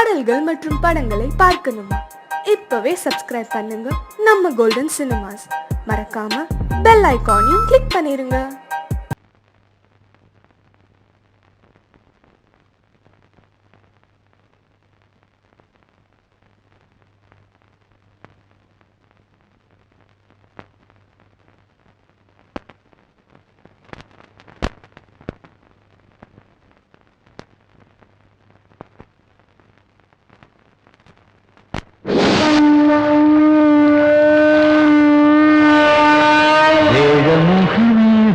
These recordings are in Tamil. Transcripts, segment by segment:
பாடல்கள் மற்றும் படங்களை பார்க்கணுமா? இப்பவே சப்ஸ்கிரைப் பண்ணுங்க நம்ம கோல்டன் சினிமாஸ். மறக்காம பெல் ஐகானையும் கிளிக் பண்ணிருங்க.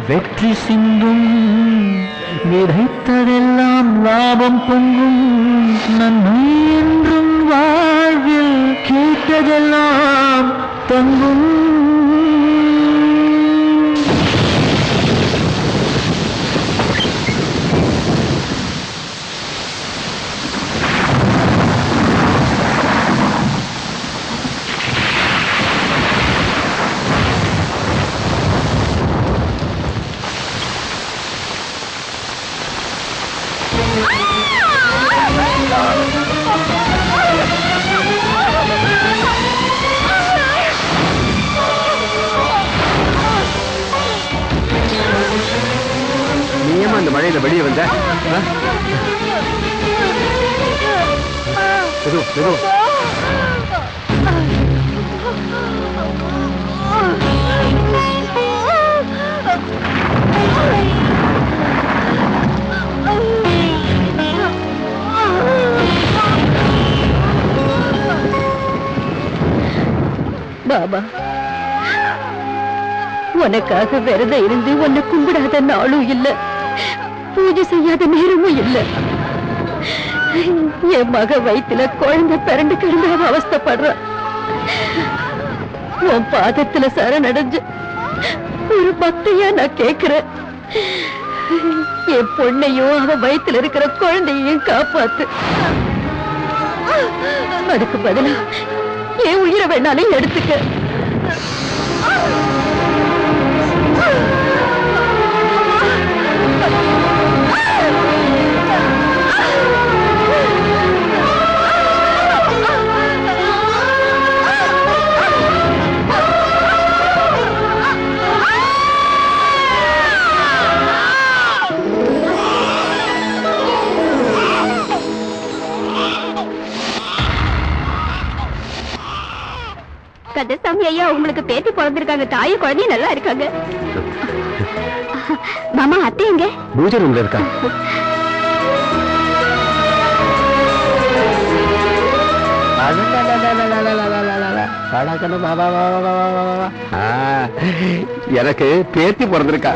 வெற்றி சிந்தும் விதைத்ததெல்லாம் லாபம் பொங்கும் நன்மை என்றும் வாழ்வில் கேட்டதெல்லாம் தங்கும். அந்த மழையில வெளியே வந்த பாபா, உனக்காக விரதம் இருந்து உன்னை கும்பிடாத நாளும் இல்ல, பூஜை செய்யாத நேரமும் இல்ல. என் மக வயிற்றுல குழந்தை பிறண்டு கிடந்து அவஸ்தப்படுற. உன் பாதத்துல சரணடைஞ்சு ஒரு பக்தையா நான் கேக்குறேன், என் பொண்ணையும் அவன் வயிற்றுல இருக்கிற குழந்தையும் காப்பாத்து. அதுக்கு பதிலா என் உயிரை வேணாலும் எடுத்துக்க. கந்தசாமி ஐயா, உங்களுக்கு பேத்தி பிறந்திருக்காங்க. தாயும் குழந்தையும் நல்லா இருக்காங்க. மாமா, அத்தை எங்க? பூஜை ரூம்ல இருக்கா? எனக்கு பேத்தி பிறந்திருக்கா.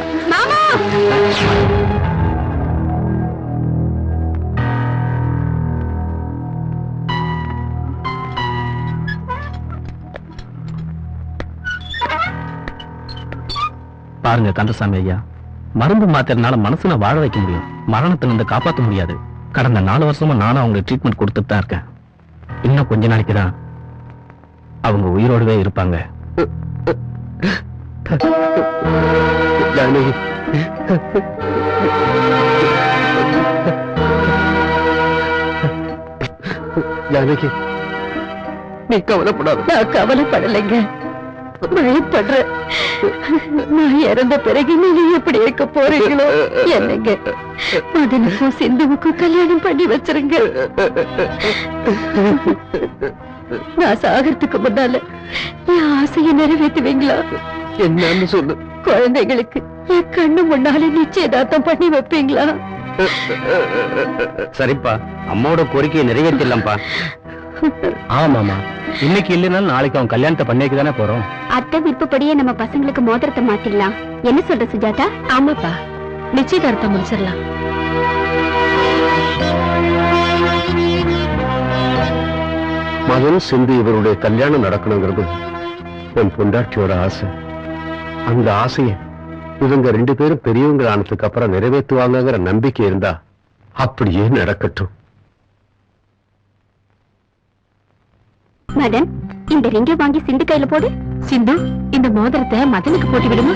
பாருங்க கந்தசாமி ஐயா, மருந்து மாத்திரனால மனசுல வாழ வைக்க முடியும், மரணத்துல இருந்து காப்பாற்ற முடியாது. கடந்த 4 வருஷமா நானும் அவங்களுக்கு ட்ரீட்மெண்ட் கொடுத்துட்டு தான் இருக்கேன். இன்னும் கொஞ்ச நாளைக்கு தான் அவங்க உயிரோடவே இருப்பாங்க. ஜானகி, நீ கவலைப்படாத. நான் கவலைப்படலைங்க, பயப்படுற. நான் இறந்த பிறகு நீங்க எப்படி இருக்க போறீங்களோ என்னங்க. மதனுக்கும் சிந்துவுக்கும் கல்யாணம் பண்ணி வச்சிருங்க. நான் சாகிறதுக்கு முன்னால என் ஆசையை நிறைவேற்றுவீங்களா? என்னன்னு சொல்லு. குழந்தைகளுக்கு என் கண்ணு முன்னாலே நிச்சயதார்த்தம் பண்ணி வைப்பீங்களா? சரிப்பா, அம்மாவோட கோரிக்கையை நிறைவேற்றலாம்ப்பா. ஆமாமா, இன்னைக்கு இல்லைனாலும் நாளைக்கு அவன் கல்யாணத்தை பண்ணிக்க தானே போறோம். அத்தை விருப்பப்படியே நம்ம பசங்களுக்கு மோதிரத்தை மாத்திடலாம். என்ன சொல்ற சுஜாதா? ஆமாப்பா, நிச்சயதார்த்தம் முடிச்சிடலாம். மகன் சிந்து இவருடைய கல்யாணம் நடக்கணுங்கிறது என் பொண்டாட்டியோட ஆசை. அந்த ஆசையை இவங்க 2 பேரும் பெரியவங்க ஆனதுக்கு அப்புறம் நிறைவேற்றுவாங்கிற நம்பிக்கை இருந்தா அப்படியே நடக்கட்டும். மதன், இந்த ரிங்கை வாங்கி சிந்து கையில போடு. சிந்து, இந்த மோதிரத்தை மதனுக்கு போட்டு விடுமா?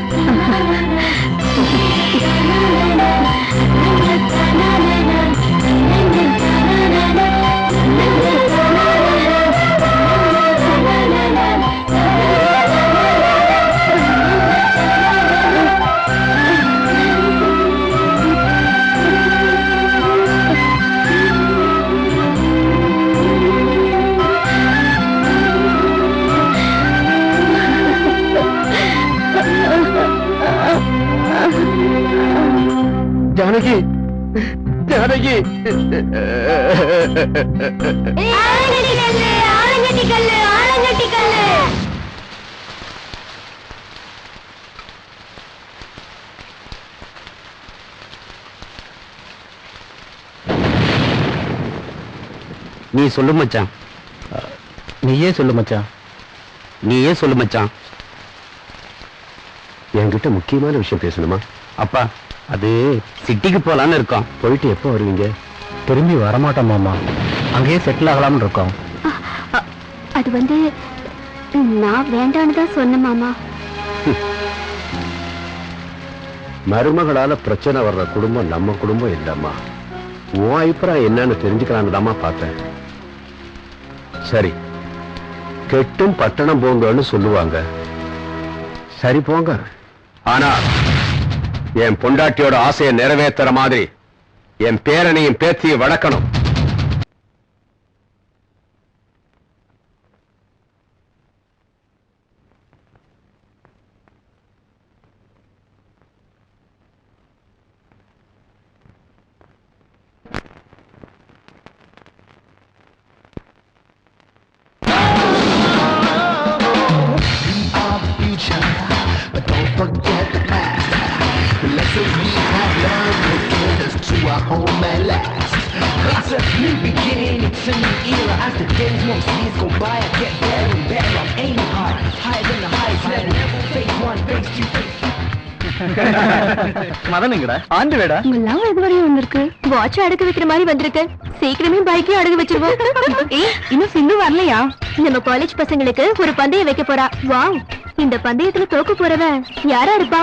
நீ சொல்லு மச்சான். நீயே சொல்லு மச்சான். நீயே சொல்லு மச்சான். என்கிட்ட முக்கியமான விஷயம் பேசணுமா? அப்பா, அது சிட்டிக்கு போலான்னு இருக்கோம். போயிட்டு எப்போ வருவீங்க? திரும்பி வரமாட்டோம் மாமா. அங்கேயே செட்டில் ஆகலாம்னு இருக்கோம். அது வந்து நான் வேண்டான்னு தான் சொன்னேன் மாமா. மருமகளால பிரச்சனை வர்ற குடும்பம் நம்ம குடும்பம் இல்லம்மா. உன் அபிப்பிராயம் என்னன்னு தெரிஞ்சுக்கலான்னு தாம்மா பார்த்தேன். சரி, கெட்டும் பட்டணம் போங்கன்னு சொல்லுவாங்க. சரி போங்க. ஆனா என் பொண்டாட்டியோட ஆசையை நிறைவேற்றுற மாதிரி என் பேரனையும் பேத்தியும் வளர்க்கணும். மதனுங்கடா ஆண்டு வேடா. உங்கெல்லாம் இதுவரையும் வந்திருக்கு. வாட்ச் அடகு வைக்கிற மாதிரி வந்திருக்கு. சீக்கிரமே பைக்கே அடகு வச்சிருவோம். இன்னும் சிந்து வரலையா? நம்ம காலேஜ் பசங்களுக்கு ஒரு பந்தயம் வைக்க போறா. வாவ், இந்த பந்தயத்துல தோக்க போறவன் யாரா இருப்பா?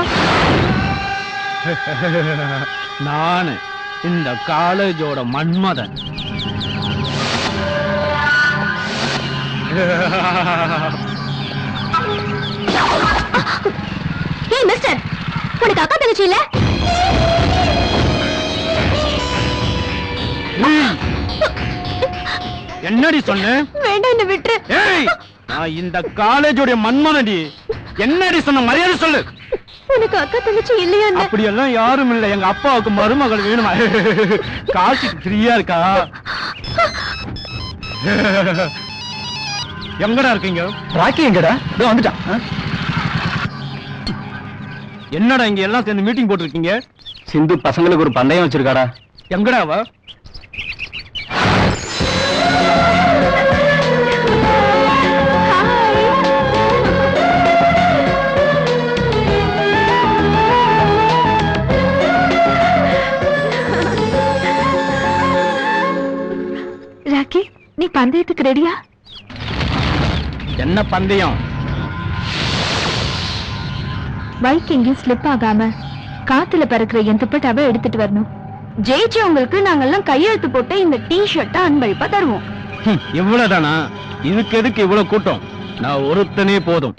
நானு இந்த காலேஜோட மன்மதன். ஏய் மிஸ்டர், உனக்கு அக்கா தங்கச்சி இல்ல? என்னடி சொன்ன? வேண்டாம், என்ன விட்டுரு. ஏய், நான் இந்த காலேஜோட மன்மதன்டி. என்னடி சொன்ன? மரியாதை சொல்லு. உனக்கு அக்கா தங்கச்சி இல்லையா? அப்படி எல்லாம் யாரும் இல்ல. எங்க அப்பாவுக்கு மருமகள் வேணுமா? காசு ஃப்ரீயா இருக்கா? எங்கடா இருக்கீங்க? ராக்கி எங்கடா? இதோ வந்துட்டான். என்னடா இங்க எல்லாம் சேர்ந்து மீட்டிங் போட்டுருக்கீங்க? சிந்து பசங்களுக்கு ஒரு பந்தயம் வச்சிருக்காடா. எங்கடா அவ? ராக்கி, நீ பந்தயத்துக்கு ரெடியா? என்ன பந்தயம்? பைக் எங்கேயும் ஸ்லிப் ஆகாம காத்துல பறக்கிற என் துப்பட்டாவை எடுத்துட்டு வரணும். ஜெயிச்சவங்களுக்கு நாங்கெல்லாம் கையெழுத்து போட்டு இந்த டி-ஷர்ட்டை அன்பளிப்பா தருவோம். இவ்வளவுதானா? இதுக்கு எதுக்கு இவ்வளவு கூட்டம்? நான் ஒருத்தனே போதும்.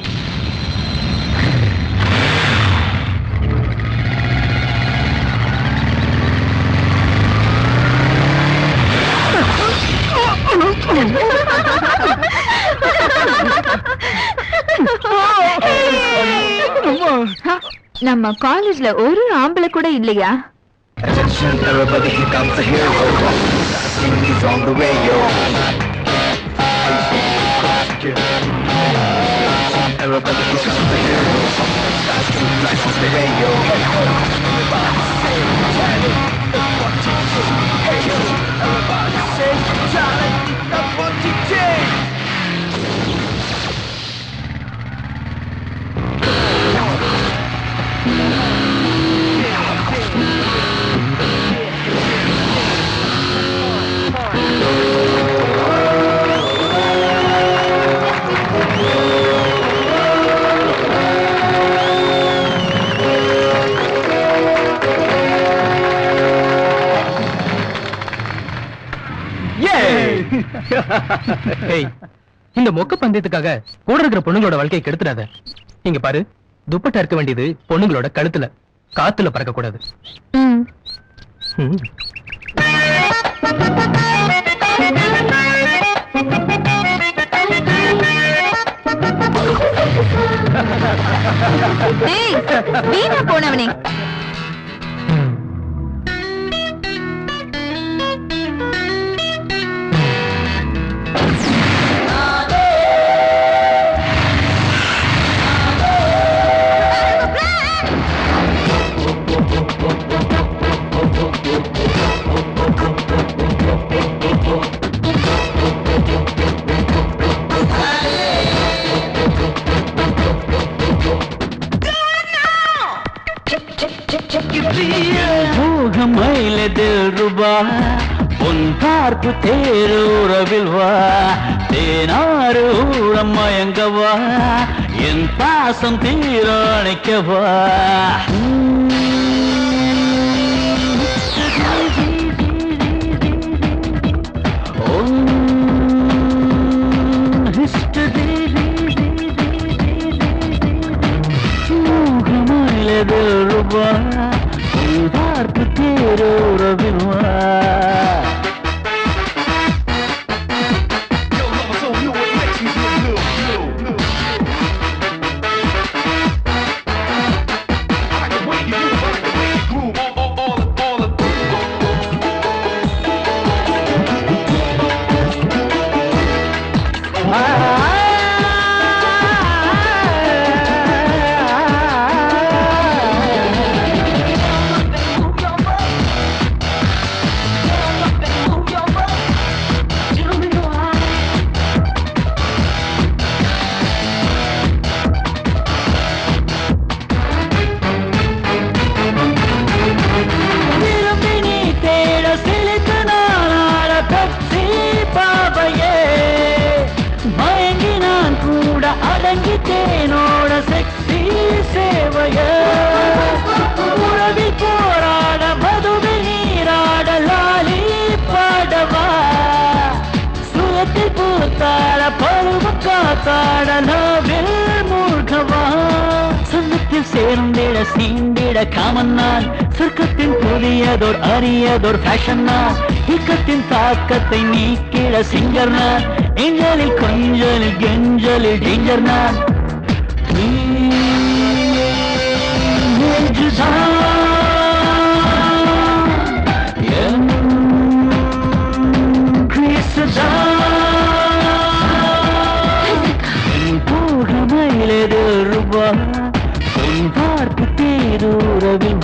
நம்ம காலேஜ்ல ஒரு ஆம்பளை கூட இல்லையா? Everybody here comes a hero. He's on the radio. Everybody here comes a hero. That's two lights on the radio. Everybody say Charlie, what you do? Hey yo, everybody say Charlie, what you do? இந்த மொக்க பந்தயத்துக்காக கூட இருக்கிற பொண்ணுங்களோட வாழ்க்கையை கெடுத்துடாத. இங்க பாரு, துப்பட்டா இருக்க வேண்டியது பொண்ணுங்களோட கழுத்துல, காத்துல பறக்க கூடாது. வீணா போனவனே, பார்ப்பு தேரூரவில் வா தேனாறு ஊரம் மயங்கவா என் பாசம் தீரணிக்கவா ரூபா பார்ப்பு தேரூரவில் வா தேனோட செக்ஸி சேவைய உறவில் போராட மதுவில் நீராட லாலி பாடவா சுயத்தில் பூத்தாட பருவம் காத்தாட நாவில் மூழ்கவா சொந்தத்தில் சேர்ந்திட சீண்டிட காமன் நான் சொர்க்கத்தின் புதியதோர் அரியதோர் ஃபேஷன் நான் இக்கத்தின் தாக்கத்தை நீக்கிட சிங்கர் நான் எஞ்சலில் கொஞ்சலில் கெஞ்சலில் டேஞ்சர் நான் ரூபா உன் பார்ப்பு தேரூரவில்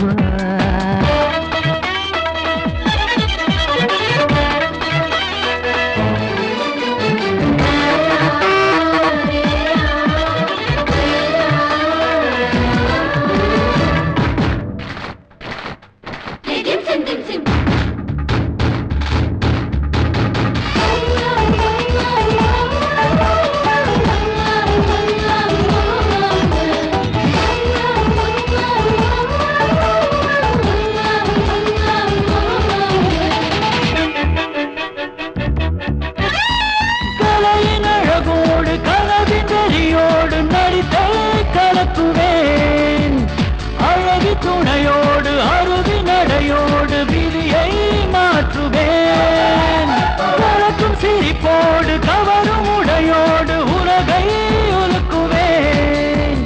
அழகு துணையோடு அருவி நடையோடு விதியை மாற்றுவேன் கலக்கும் சிரிப்போடு கவரும் உடையோடு உலகை உலுக்குவேன்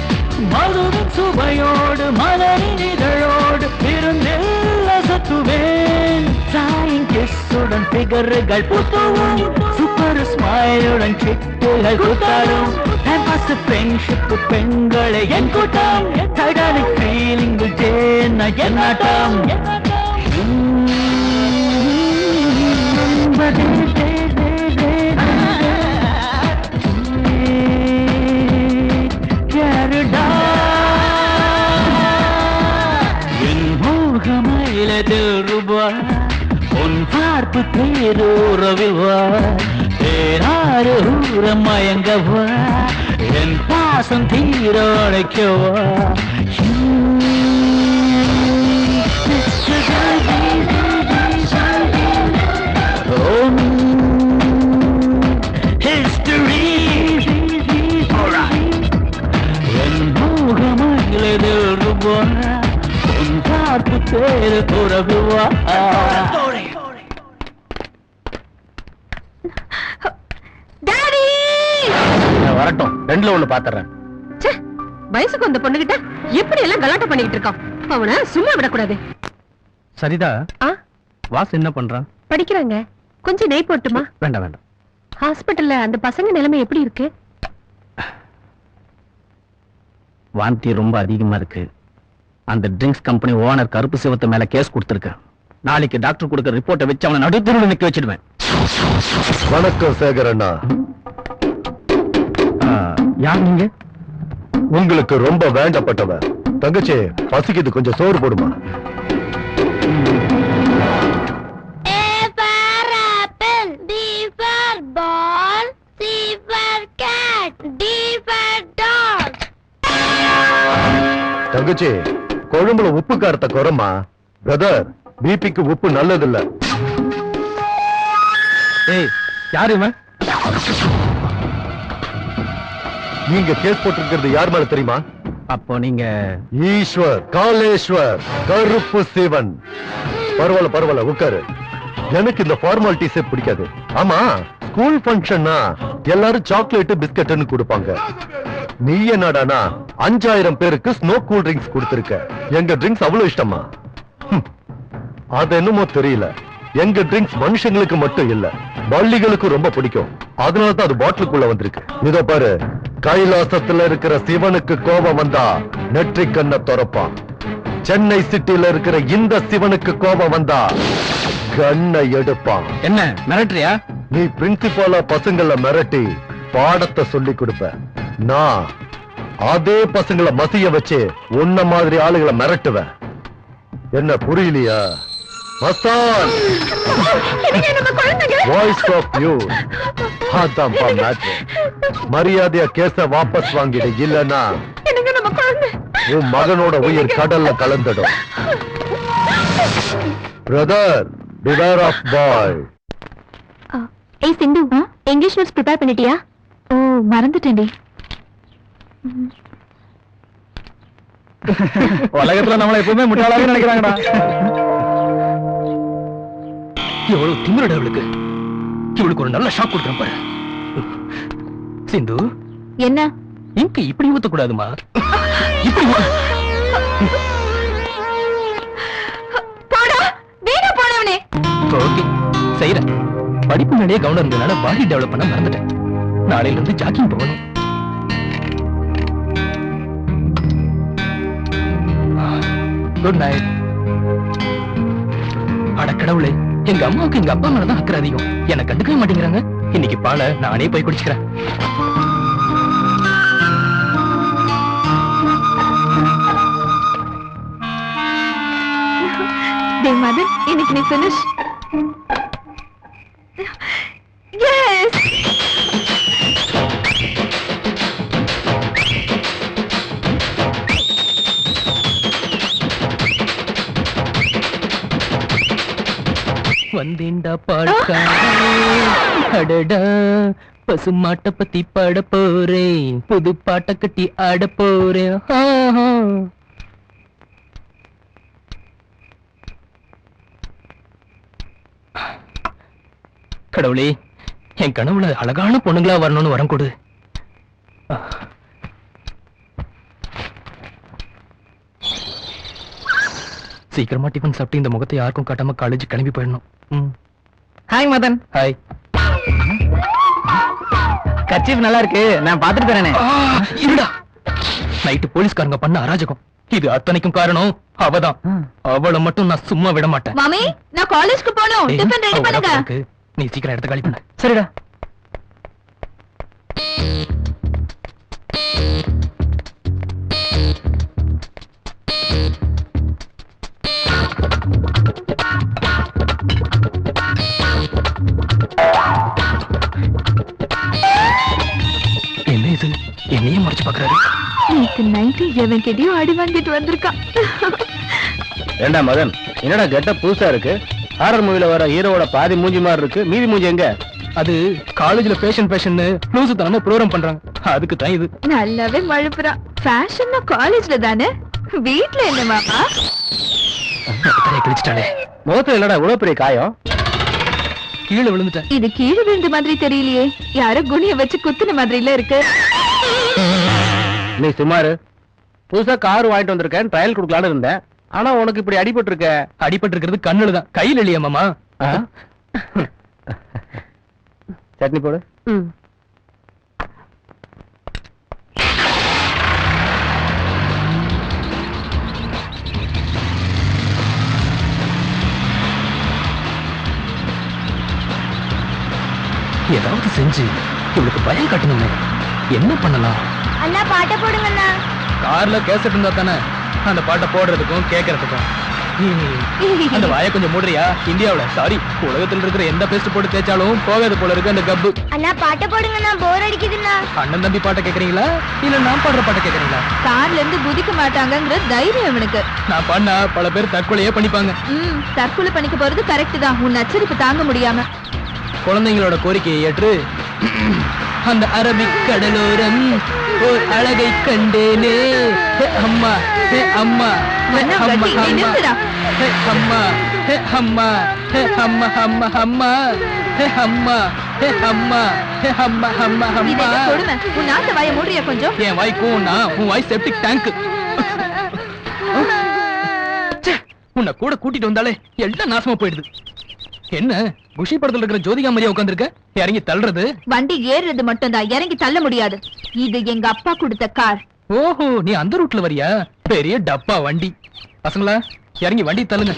மதுவின் சுவையோடு மலரின் இதழோடு விருந்தில் அசத்துவேன் சாயின் கிஸ்ஸுடன் பிகர்கள் புத்துவும் சூப்பர் ஸ்மைலுடன் சிட்டுகள் குத்தாடும் ஃப்ரெண்ட்ஷிப் பெண்களை என் கூட்டம் டைட்டானிக் ஃபீலிங்கில் ஜேன என்னாட்டம் என் மோகமயிலதில் ரூபா உன் பார்ப்பு தேரூரவில் வா தேனாறு ஊரம் மயங்கவா என் பாசம் தீரணிக்கவா ஹிஸ்டரி என் மோகமயிலதில் ரூபா உன் பார்ப்பு தேரூரவில் வா வரட்டும் ரெண்டுல ஒண்ணு பாத்துறேன் வயசுக்கு வந்த பொண்ணுகிட்ட எப்படி எல்லாம் கலாட்டம் பண்ணிட்டு இருக்கான் அவனை சும்மா விடக்கூடாது சரிதா வாஸ் என்ன பண்றான் படிக்கிறாங்க கொஞ்சம் நெய் போட்டுமா வேண்டாம் வேண்டாம் ஹாஸ்பிடல்ல அந்த பசங்க நிலைமை எப்படி இருக்கு வாந்தி ரொம்ப அதிகமா இருக்கு அந்த ட்ரிங்க்ஸ் கம்பெனி ஓனர் கருப்பு சிவத்து மேல கேஸ் கொடுத்திருக்க நாளைக்கு டாக்டர் கொடுக்க ரிப்போர்ட்டை வச்சு அவனை நடுத்தருவில் நிக்க வச்சிடுவேன் வணக்கம் சேகர் அண்ணா யார் நீங்க உங்களுக்கு ரொம்ப வேண்டப்பட்டவன் தங்கச்சி பசிக்குது கொஞ்சம் சோறு போடுமா பாராப்பு தங்கச்சி குழம்புல உப்பு காரத்தை குறமா. பிரதர், பிபிக்கு உப்பு நல்லதில்ல. ஏய், யாரு இவன்? நீங்க கேஸ் போட்டிருக்கிறது யார் மேல தெரியுமா? அப்போ நீங்க ஈஸ்வர், காலேஸ்வர், கருப்பு சிவன். பரவாயில்ல உட்காரு. எனக்கு இந்த ஃபார்மாலிட்டிஸே பிடிக்காது. ஆமா, ஸ்கூல் ஃபங்க்ஷன்னா எல்லாரும் சாக்லேட் பிஸ்கட்னு கொடுப்பாங்க. நீ என்னடானா 5000 பேருக்கு ஸ்னோ கூல் ட்ரிங்க்ஸ் கொடுத்திருக்க. எங்க ட்ரிங்க்ஸ் அவ்வளவு இஷ்டமா? அது என்னமோ தெரியல. எங்க ட்ரிங்க்ஸ் மனுஷங்களுக்கு மட்டும் இல்ல, பள்ளிகளுக்கு ரொம்ப பிடிக்கும். அதனாலதான் அது பாட்டிலுக்குள்ள வந்திருக்கு. இதோ பாரு, கைலாசத்துல இருக்கிற சிவனுக்கு கோபம் வந்தா நெற்றிக் கண்ணை திறப்பான். சென்னை சிட்டில இருக்கிற இந்த சிவனுக்கு கோபம் வந்தா கண்ணை எடுப்பான். என்ன மிரட்டுறியா? நீ பிரின்சிபாலா பசங்களை மிரட்டி பாடத்தை சொல்லி கொடுப்ப. நான் அதே பசங்களை மசிய வச்சு உன்ன மாதிரி ஆளுகளை மிரட்டுவேன். என்ன புரியலையா? Mastan, voice of you. அதான் மேட்ரு. மரியாதையா கேஸ வாபஸ் வாங்கிடு, இல்லன்னா உன் மகனோட உயிர் கடல்ல கலந்துடும். Brother, beware of boy. ஏய் சிந்து, இங்கிலீஷ் நோட்ஸ் ப்ரிப்பேர் பண்ணிட்டியா? ஓ, மறந்துட்டேன்டி. உலகத்துல நம்மள எப்பவுமே முட்டாளாவே நினைக்கிறாங்கடா. எவ்வளவு திமிரடா அவளுக்கு. இவளுக்கு ஒரு நல்ல ஷாக் கொடுக்குறேன் பாரு. சிந்து, என்ன? இங்க இப்படி ஊத்த கூடாதுமா. இப்படி போடா, வீணா போனவனே. ஓகே, செய்யறேன். படிப்பு மேலேயே கவனம் இருந்ததுனால பாடி டெவலப் பண்ண மறந்துட்டேன். நாளையில இருந்து ஜாக்கிங் போகணும். Good night. அட கடவுளே, எங்க அம்மாவுக்கு எங்க அப்பா மேலதான் அக்கறை அதிகம். என்ன கண்டுக்கவே மாட்டேங்கிறாங்க. இன்னைக்கு பாலை நானே போய் குடிச்சுக்கிறேன். டேய் மதன், இன்னைக்கு நீ finish. Yes. வந்தேண்டா பாடக்காரே, அடடா பசுமாட்ட பத்தி பாட போறேன். புது பாட்ட கட்டி ஆட போறேன். கடவுளே, என் கனவுல அழகான பொண்ணுங்களா வரணும்னு வரம் கொடு. சீக்கிரமா டிஃபன் சாப்பிட்டு இந்த முகத்தை யாருக்கும் காட்டாம காலேஜ் கிளம்பி போயிடணும். ஹாய் மதன். ஹாய். கர்ச்சீஃப் நல்லா இருக்கு, நான் பாத்துட்டு தரேனே. இருடா, நைட்டு போலீஸ்காரங்க பண்ண அராஜகம். இது அத்தனைக்கும் காரணம் அவதான். அவளை மட்டும் நான் சும்மா விட மாட்டேன். மாமி, நான் காலேஜ்க்கு போணும். டிஃபன் ரெடி பண்ணுங்க. நீ சீக்கிரம் எடுத்து காலி பண்ணு. சரிடா. என்ன இது, என்னையே மறைச்சு பாக்குறாரு. இன்னைக்கு நைட்டு எவன் கிட்டயும் அடி வாங்கிட்டு வந்திருக்கான். ஏண்டா மதன், என்னடா கெட்ட புதுசா இருக்கு? ஹாரர் மூவில வர ஹீரோவோட பாதி மூஞ்சி மாதிரி இருக்கு, மீதி மூஞ்சி எங்க? அது காலேஜ்ல ஃபேஷன் ப்ளூஸ் தானே ப்ரோகிராம் பண்றாங்க, அதுக்கு தான் இது. நல்லாவே மழுப்புறான். ஃபேஷன்னா காலேஜ்ல தானே, வீட்ல என்ன மாமா? கிழிச்சிட்டாலே. முகத்துல இல்லடா இவ்வளவு பெரிய காயம். கீழே விழுந்துட்டேன். இது கீழே விழுந்த மாதிரி தெரியலையே, யாரோ குனிய வச்சு குத்துன மாதிரி இல்ல இருக்கு. நீ சுமாரு, புதுசா கார் வாங்கிட்டு வந்திருக்கேன், ட்ரையல் கொடுக்கலான்னு இருந்தேன். ஆனா உனக்கு இப்படி அடிபட்டு இருக்க. அடிபட்டு இருக்கிறது கண்ணுலதான், கையில் இல்லையா மாமா? சட்னி போடு. ஏதாவது செஞ்சு இவளுக்கு பயம் கட்டணுமே. என்ன பண்ணலாம்? அண்ணா பாட்ட போடுங்கண்ணா. கார்ல கேசட் இருந்தா தானே அந்த பாட்டை போடுறதுக்கும் கேட்கறதுக்கும். அந்த வாயை கொஞ்சம் மூடுறியா? இந்தியாவுல சாரி உலகத்துல இருக்கிற எந்த பேஸ்ட் போட்டு தேய்ச்சாலும் போகாது போல இருக்கு அந்த கப்பு. அண்ணா பாட்ட போடுங்க, நான் போர் அடிக்குதுண்ணா. அண்ணன் தம்பி பாட்டை கேக்குறீங்களா இல்ல நான் பாடுற பாட்டை கேக்குறீங்களா? கார்ல இருந்து குதிக்க மாட்டாங்கங்கிற தைரியம் இவனுக்கு. நான் பண்ணா பல பேர் தற்கொலையே பண்ணிப்பாங்க. தற்கொலை பண்ணிக்க போறது கரெக்ட் தான், உன் நச்சரிப்பு தாங்க முடியாம. குழந்தைங்களோட கோரிக்கையை ஏற்று அந்த அரபிக் கடலோரம் ஓர் அழகை கண்டேனே. ஹே அம்மா, ஹே அம்மா, ஹே அண்ணா, அம்மா, கட்டி, நீ அம்மா, நிறுத்துடா. ஹே அம்மா, ஹே அம்மா, ஹே அம்மா, அம்மா, அம்மா, ஹே அம்மா, ஹே அம்மா, ஹே அம்மா, அம்மா, இது அம்மா. என்ன கொடுமை? உன் நாட்டு வாயை மூடுறியா கொஞ்சம்? என் வாய் கூனா உன் வாய் செப்டிக் டேங்க். உன்னை கூட கூட்டிட்டு வந்தாலே எல்லாம் நாசமா போயிடுது. என்ன குஷி படத்துல இருக்கிற ஜோதிகா மாதிரியா உட்கார்ந்திருக்க? இறங்கி தள்ளுறது? வண்டி ஏறுறது மட்டும் தான், இறங்கி தள்ள முடியாது. இது எங்க அப்பா கொடுத்த கார். ஓஹோ, நீ அந்த ரூட்ல வரியா? பெரிய டப்பா வண்டி. பசங்களா இறங்கி வண்டி தள்ளுங்க.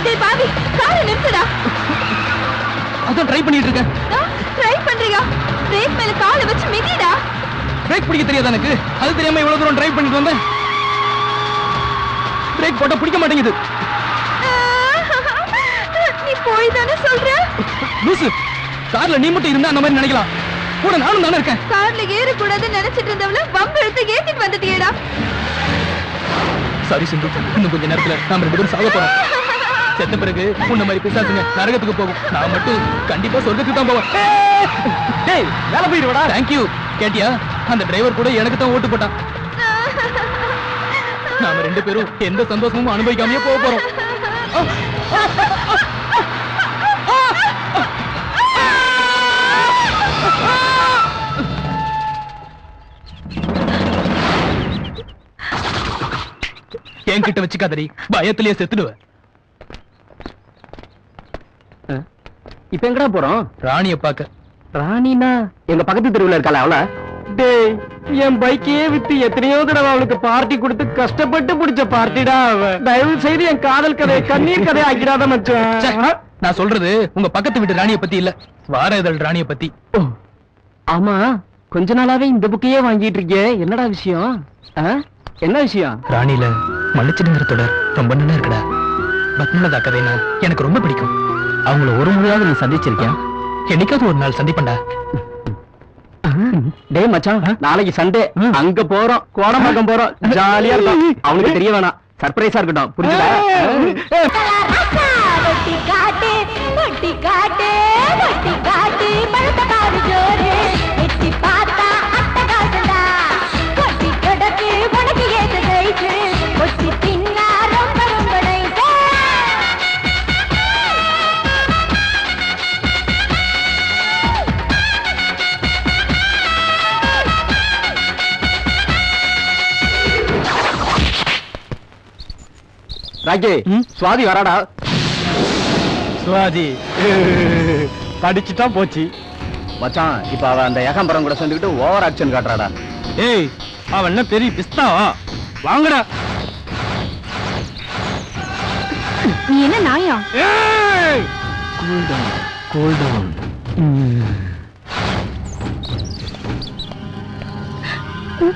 டேய் பாவி, காரை நிறுத்துடா. அதான் ட்ரை பண்ணிட்டு இருக்கேன். ட்ரை பண்றியா? பிரேக் மேல காலை வச்சு மிதிடா. பிரேக் பிடிக்க தெரியாது எனக்கு. அது தெரியாம இவ்வளவு தூரம் ட்ரை பண்ணிட்டு வந்தேன். பிரேக் போட்டா பிடிக்க மாட்டேங்குது. நீ போய் தானே சொல்ற? லூசு, கார்ல நீ மட்டும் இருந்தா அந்த மாதிரி நினைக்கலாம். கூட நானும் தானே இருக்கேன். கார்ல ஏற கூடாதுன்னு நினைச்சிட்டு இருந்தவள வம்பு எடுத்து ஏத்திட்டு வந்துட்டியேடா. சாரி சிந்து, இன்னும் கொஞ்ச நேரத்துல நாம 2 பேரும் சாக போறோம். செத்த பிறகு உன்ன மாதிரி பிசாசுங்க நரகத்துக்கு போகும். நான் மட்டும் கண்டிப்பா சொர்க்கத்துக்கு தான் போவேன். டேய் வேலை போயிடுவடா. Thank you. கேட்டியா, அந்த டிரைவர் கூட எனக்கு தான் ஓட்டு போட்டான். நாம 2 பேரும் எந்த சந்தோஷமும் அனுபவிக்காமயே போக போறோம். என்கிட்ட வச்சுக்காதடி, பயத்திலேயே செத்துடுவேன். இப்ப எங்கடா போறோம்? ராணிய பாக்க. ராணினா எங்க பக்கத்து தெருவுல இருக்காளா அவள? டேய், என் பைக்கையே வித்து எத்தனையோ தடவை அவளுக்கு பார்ட்டி கொடுத்து கஷ்டப்பட்டு பிடிச்ச பார்ட்டிடா அவ. தயவு செய்து என் காதல் கதையை கண்ணீர் கதையை ஆக்கிடாத மச்சான். நான் சொல்றது உங்க பக்கத்து வீட்டு ராணிய பத்தி இல்ல, வார இதழ் ராணிய பத்தி. ஆமா, கொஞ்ச நாளாவே இந்த புக்கையே வாங்கிட்டு இருக்கே, என்னடா விஷயம்? என்ன விஷயம்? ராணில மன்னிச்சிடுங்கிற தொடர் ரொம்ப நல்லா இருக்குடா. பத்மலதா கதைனா எனக்கு ரொம்ப பிடிக்கும். அவங்கள ஒரு முறையாவது நீ சந்திச்சிருக்கியா? என்னைக்காவது ஒரு நாள் சந்திப்பண்டா. டேய் மச்சான், நாளைக்கு சண்டே அங்க போறோம், கோடம்பாக்கம் போறோம், ஜாலியா இருக்கும். அவனுக்கு தெரிய வேணாம், சர்ப்ரைஸா இருக்கட்டும், புரியுதா? வட்டி காட்டு வட்டி காட்டு வட்டி காட்டு பழுத்த காடு ஜோரு எட்டி பார்த்தா அட்டகாசடா. வட்டி கடக்கு உனக்கு ஏத்த கைக்கு ஒட்டி தின்னா ரொம்ப ரொம்ப நைசா. ராக்கி, சுவாதி வராடா. சுவாதி படிச்சுட்டா போச்சு மச்சான். இப்ப அவ அந்த ஏகாம்பரம் கூட சேர்ந்துக்கிட்டு ஓவர் ஆக்ஷன் காட்டுறாடா. ஏய், அவன் என்ன பெரிய பிஸ்தாவா? வாங்கடா. நீ என்ன நாயா? ஏய், கூல் டவுன்.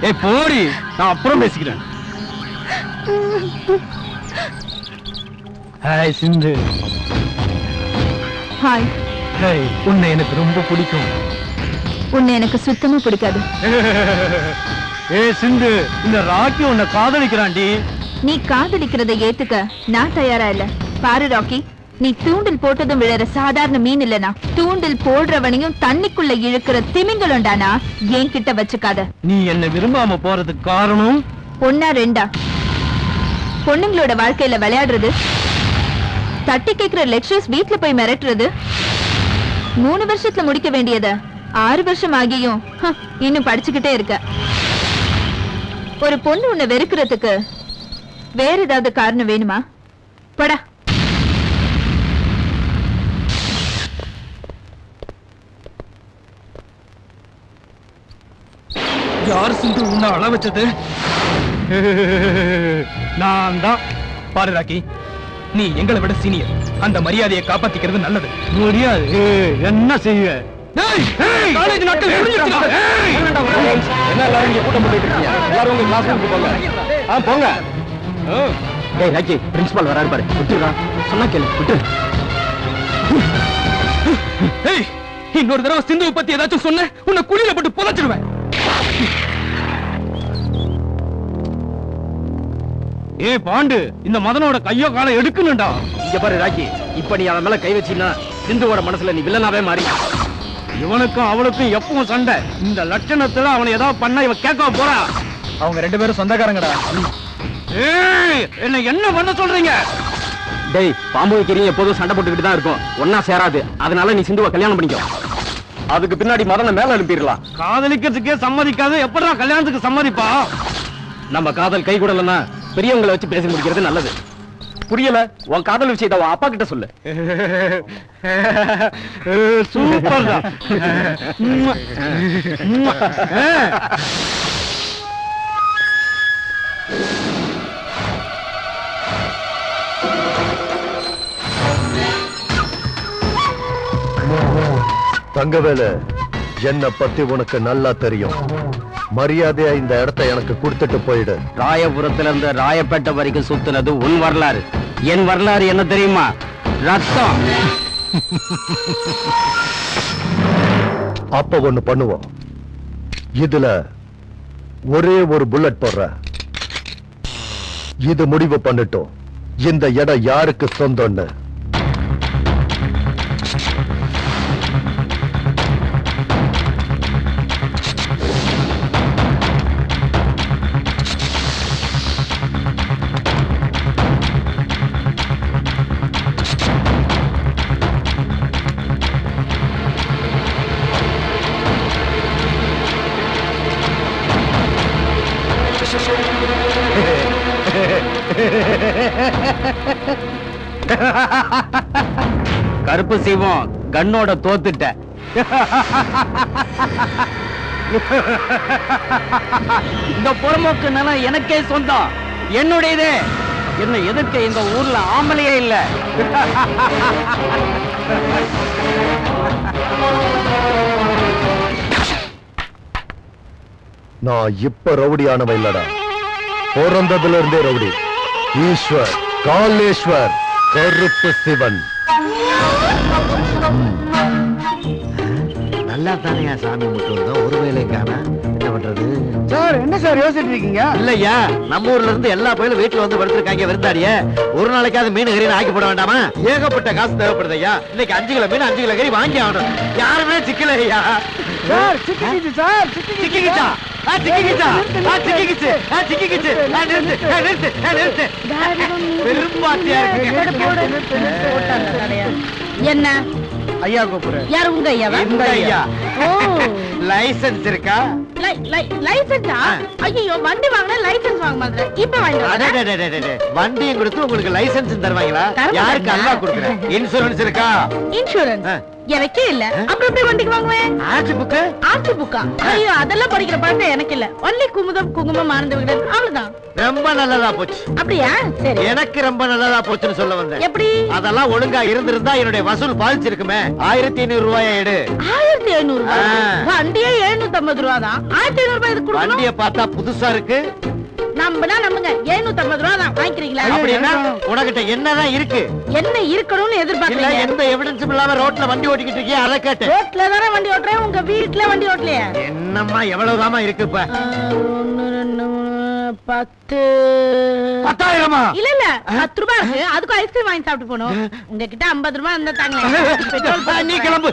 ஏய் போடி, நான் அப்புறம் பேசிக்கிறேன். ஹாய் சிந்து. ஹாய். ஹேய், உன்னை எனக்கு ரொம்ப பிடிக்கும். உன்னை எனக்கு சுத்தமா பிடிக்காது. ஏய் சிந்து, இந்த ராக்கி உன்னை காதலிக்கிறான்டி. நீ காதலிக்கிறதை ஏத்துக்க நான் தயாரா இல்ல. பாரு ராக்கி, நீ தூண்டில் போட்டதும் விழற சாதாரண மீன் இல்லனா, தூண்டில் போடுறவனையும் தண்ணிக்குள்ள இழுக்கிற திமிங்கலம்டானா. என்கிட்ட வச்சுக்காத. நீ என்ன விரும்பாம போறதுக்கு காரணம்? ஒன்னா ரெண்டா? பொண்ணுங்களோட வாழ்க்கையில விளையாடுறது, தட்டி கேட்கிற லெக்சர்ஸ் வீட்டுல போய் மிரட்டுறது, 3 வருஷத்துல முடிக்க வேண்டியத 6 வருஷம் ஆகியும் இன்னும் படிச்சுக்கிட்டே இருக்க. ஒரு பொண்ணு உன்னை வெறுக்கிறதுக்கு வேற ஏதாவது காரணம் வேணுமா? படா. யார் சிந்து உன்னை அழ வச்சது? நான் தான். பாரு ராக்கி, நீ எங்களை விட சீனியர், அந்த மரியாதையை காப்பாத்திக்கிறது நல்லது. முடியாது. என்ன செய்ய? காலேஜ் நாட்கள் முடிஞ்சிருச்சுடா. என்ன எல்லாரும் இங்க கூட்டம் போட்டுட்டு இருக்கீங்க? எல்லாரும் உங்க கிளாஸ் ரூமுக்கு போங்க. போங்க. டேய் ராக்கி, பிரின்சிபால் வராரு பாரு. விட்டுறா. சொன்னா கேளு. விட்டு. ஏய், இன்னொரு தடவை சிந்துவை பத்தி ஏதாச்சும் சொன்ன உன்னை குழியில போட்டு புதைச்சிடுவேன். ஏய் பாண்டு, இந்த மதனோட கையோ காலை எடுக்கணும்டா. இங்க பாரு ராக்கி, இப்ப நீ அவன் மேல கை வச்சினா சிந்துவோட மனசுல நீ வில்லனாவே மாறி. இவனுக்கும் அவளுக்கும் எப்பவும் சண்டை. இந்த லட்சணத்துல அவனை ஏதாவது பண்ண இவன் கேட்க போறா. அவங்க 2 பேரும் சொந்தக்காரங்கடா. ஏய், என்ன பண்ண சொல்றீங்க? டேய், பாம்பு வைக்கிறீங்க எப்போதும் சண்டை போட்டுக்கிட்டு தான் இருக்கும். ஒன்னா சேராது. அதனால நீ சிந்துவை கல்யாணம் பண்ணிக்கோ. அதுக்கு பின்னாடி மதனை மேல அனுப்பிடலாம். காதலிக்கிறதுக்கே சம்மதிக்காது, எப்படா கல்யாணத்துக்கு சம்மதிப்பா? நம்ம காதல் கை கூடலன்னா பெரியவங்களை வச்சு பேசி முடிக்கிறது நல்லது. புரியல? உன் காதல் விஷயத்தை உன் அப்பா கிட்ட சொல்லு. சூப்பர் தான். தங்கவேலு, என்ன பத்தி உனக்கு நல்லா தெரியும். மரியாதையா இந்த இடத்தை எனக்கு கொடுத்துட்டு போயிடு. ராயபுரத்துல இருந்து ராயப்பேட்டை வரைக்கும் சுத்துனது உன் வரலாறு. என் வரலாறு என்ன தெரியுமா? ரத்தம். அப்ப ஒண்ணு பண்ணுவோம். இதுல ஒரே ஒரு புல்லட் போடுற. இது முடிவு பண்ணிட்டோம் இந்த இடம் யாருக்கு சொந்தம்னு. கருப்பு சிவம் கண்ணோட தோத்துட்ட. இந்த புறமோக்கு நிலம் எனக்கே சொந்தம், என்னுடையது. என்ன எதிர்க்க இந்த ஊர்ல ஆம்பளையே இல்ல. நான் இப்ப ரவுடியானவன் இல்லடா, பிறந்ததுல இருந்தே ரவுடி. ஈஸ்வர், காலேஸ்வர், கருப்பு சிவன். நல்லா தானே சாமி முட்டு ஒரு வேலை காணா. என்ன பண்றது சார்? என்ன சார் யோசிச்சுட்டு இருக்கீங்க? இல்லையா, நம்ம ஊர்ல இருந்து எல்லா பயிலும் வீட்டுல வந்து படுத்திருக்காங்க விருந்தாடிய. ஒரு நாளைக்காவது மீன் கறி ஆக்கி போட வேண்டாமா? ஏகப்பட்ட காசு தேவைப்படுது ஐயா. இன்னைக்கு 5 கிலோ மீன் 5 கிலோ கறி வாங்கி ஆகணும். யாருமே சிக்கல ஐயா. சார் சிக்கிக்கிச்சு சார், சிக்கிக்கிச்சா? சிக்கிக்கிச்சா? சிக்கிக்கிச்சு. சிக்கிக்கிச்சு. நிறுத்து. பெரும்பாத்தியா இருக்கு. என்ன ஐயா கூப்பிடுறேன். யார் உங்க ஐயாவா? இந்த ஐயா. லைசென்ஸ் இருக்கா? லைசென்ஸா? ஐயோ, வண்டி வாங்கினா லைசென்ஸ் வாங்க மாட்டேன். இப்ப வாங்கிடுறேன். வண்டியும் கொடுத்து உங்களுக்கு லைசென்ஸ் தருவாங்களா? தர யாருக்கு மாட்டாங்க. அல்லா கொடுக்குறேன். இன்சூரன்ஸ் இருக்கா? இன்சூரன்ஸ் எனக்கே இல்ல. அப்புறம் எப்படி வண்டிக்கு வாங்குவேன்? RC book? ஆர்சி புக்கா? ஐயோ, அதெல்லாம் படிக்கிற பழக்கம் எனக்கு இல்ல. ஒன்லி குங்குமம் ஆனந்த விகடன், அவ்வளவுதான். ரொம்ப நல்லதா போச்சு. அப்படியா? சரி. எனக்கு ரொம்ப நல்லதா போச்சுன்னு சொல்ல வந்தேன். எப்படி? அதெல்லாம் ஒழுங்கா இருந்திருந்தா என்னுடைய வசூல் பாதிச்சிருக்குமே. 1500 ரூபாய் எடு. 1500 ரூபாய்? ஆ. வண்டியே 750 ரூபா தான். 1500 ரூபாய் எதுக்கு கொடுக்கணும்? வண்டிய பார்த்தா புதுசா இருக்கு. நம்புனா நம்புங்க, 750 ரூபா தான். வாங்கிக்கிறீங்களா? அப்படின்னா உனக்கிட்ட என்னதான் இருக்கு? என்ன இருக்கணும்னு இல்ல, எதிர்பார்க்கறீங்க? எந்த எவிடன்ஸும் இல்லாம ரோட்ல வண்டி ஓட்டிக்கிட்டு இருக்கியா? அதை கேட்டு. ரோட்ல தானே வண்டி ஓட்டுறேன், உங்க வீட்டுல வண்டி ஓட்டலையா? என்னம்மா எவ்வளவுதாமா இருக்கு இப்ப? 1 2 10. 10,000-மா? இல்ல 10 ரூபாய் இருக்கு. அதுக்கு ஐஸ்கிரீம் வாங்கி சாப்பிட்டு போகணும். உங்ககிட்ட 50 ரூபாய் இருந்தா தாங்களேன். பெட்ரோல் நீ கிளம்பு.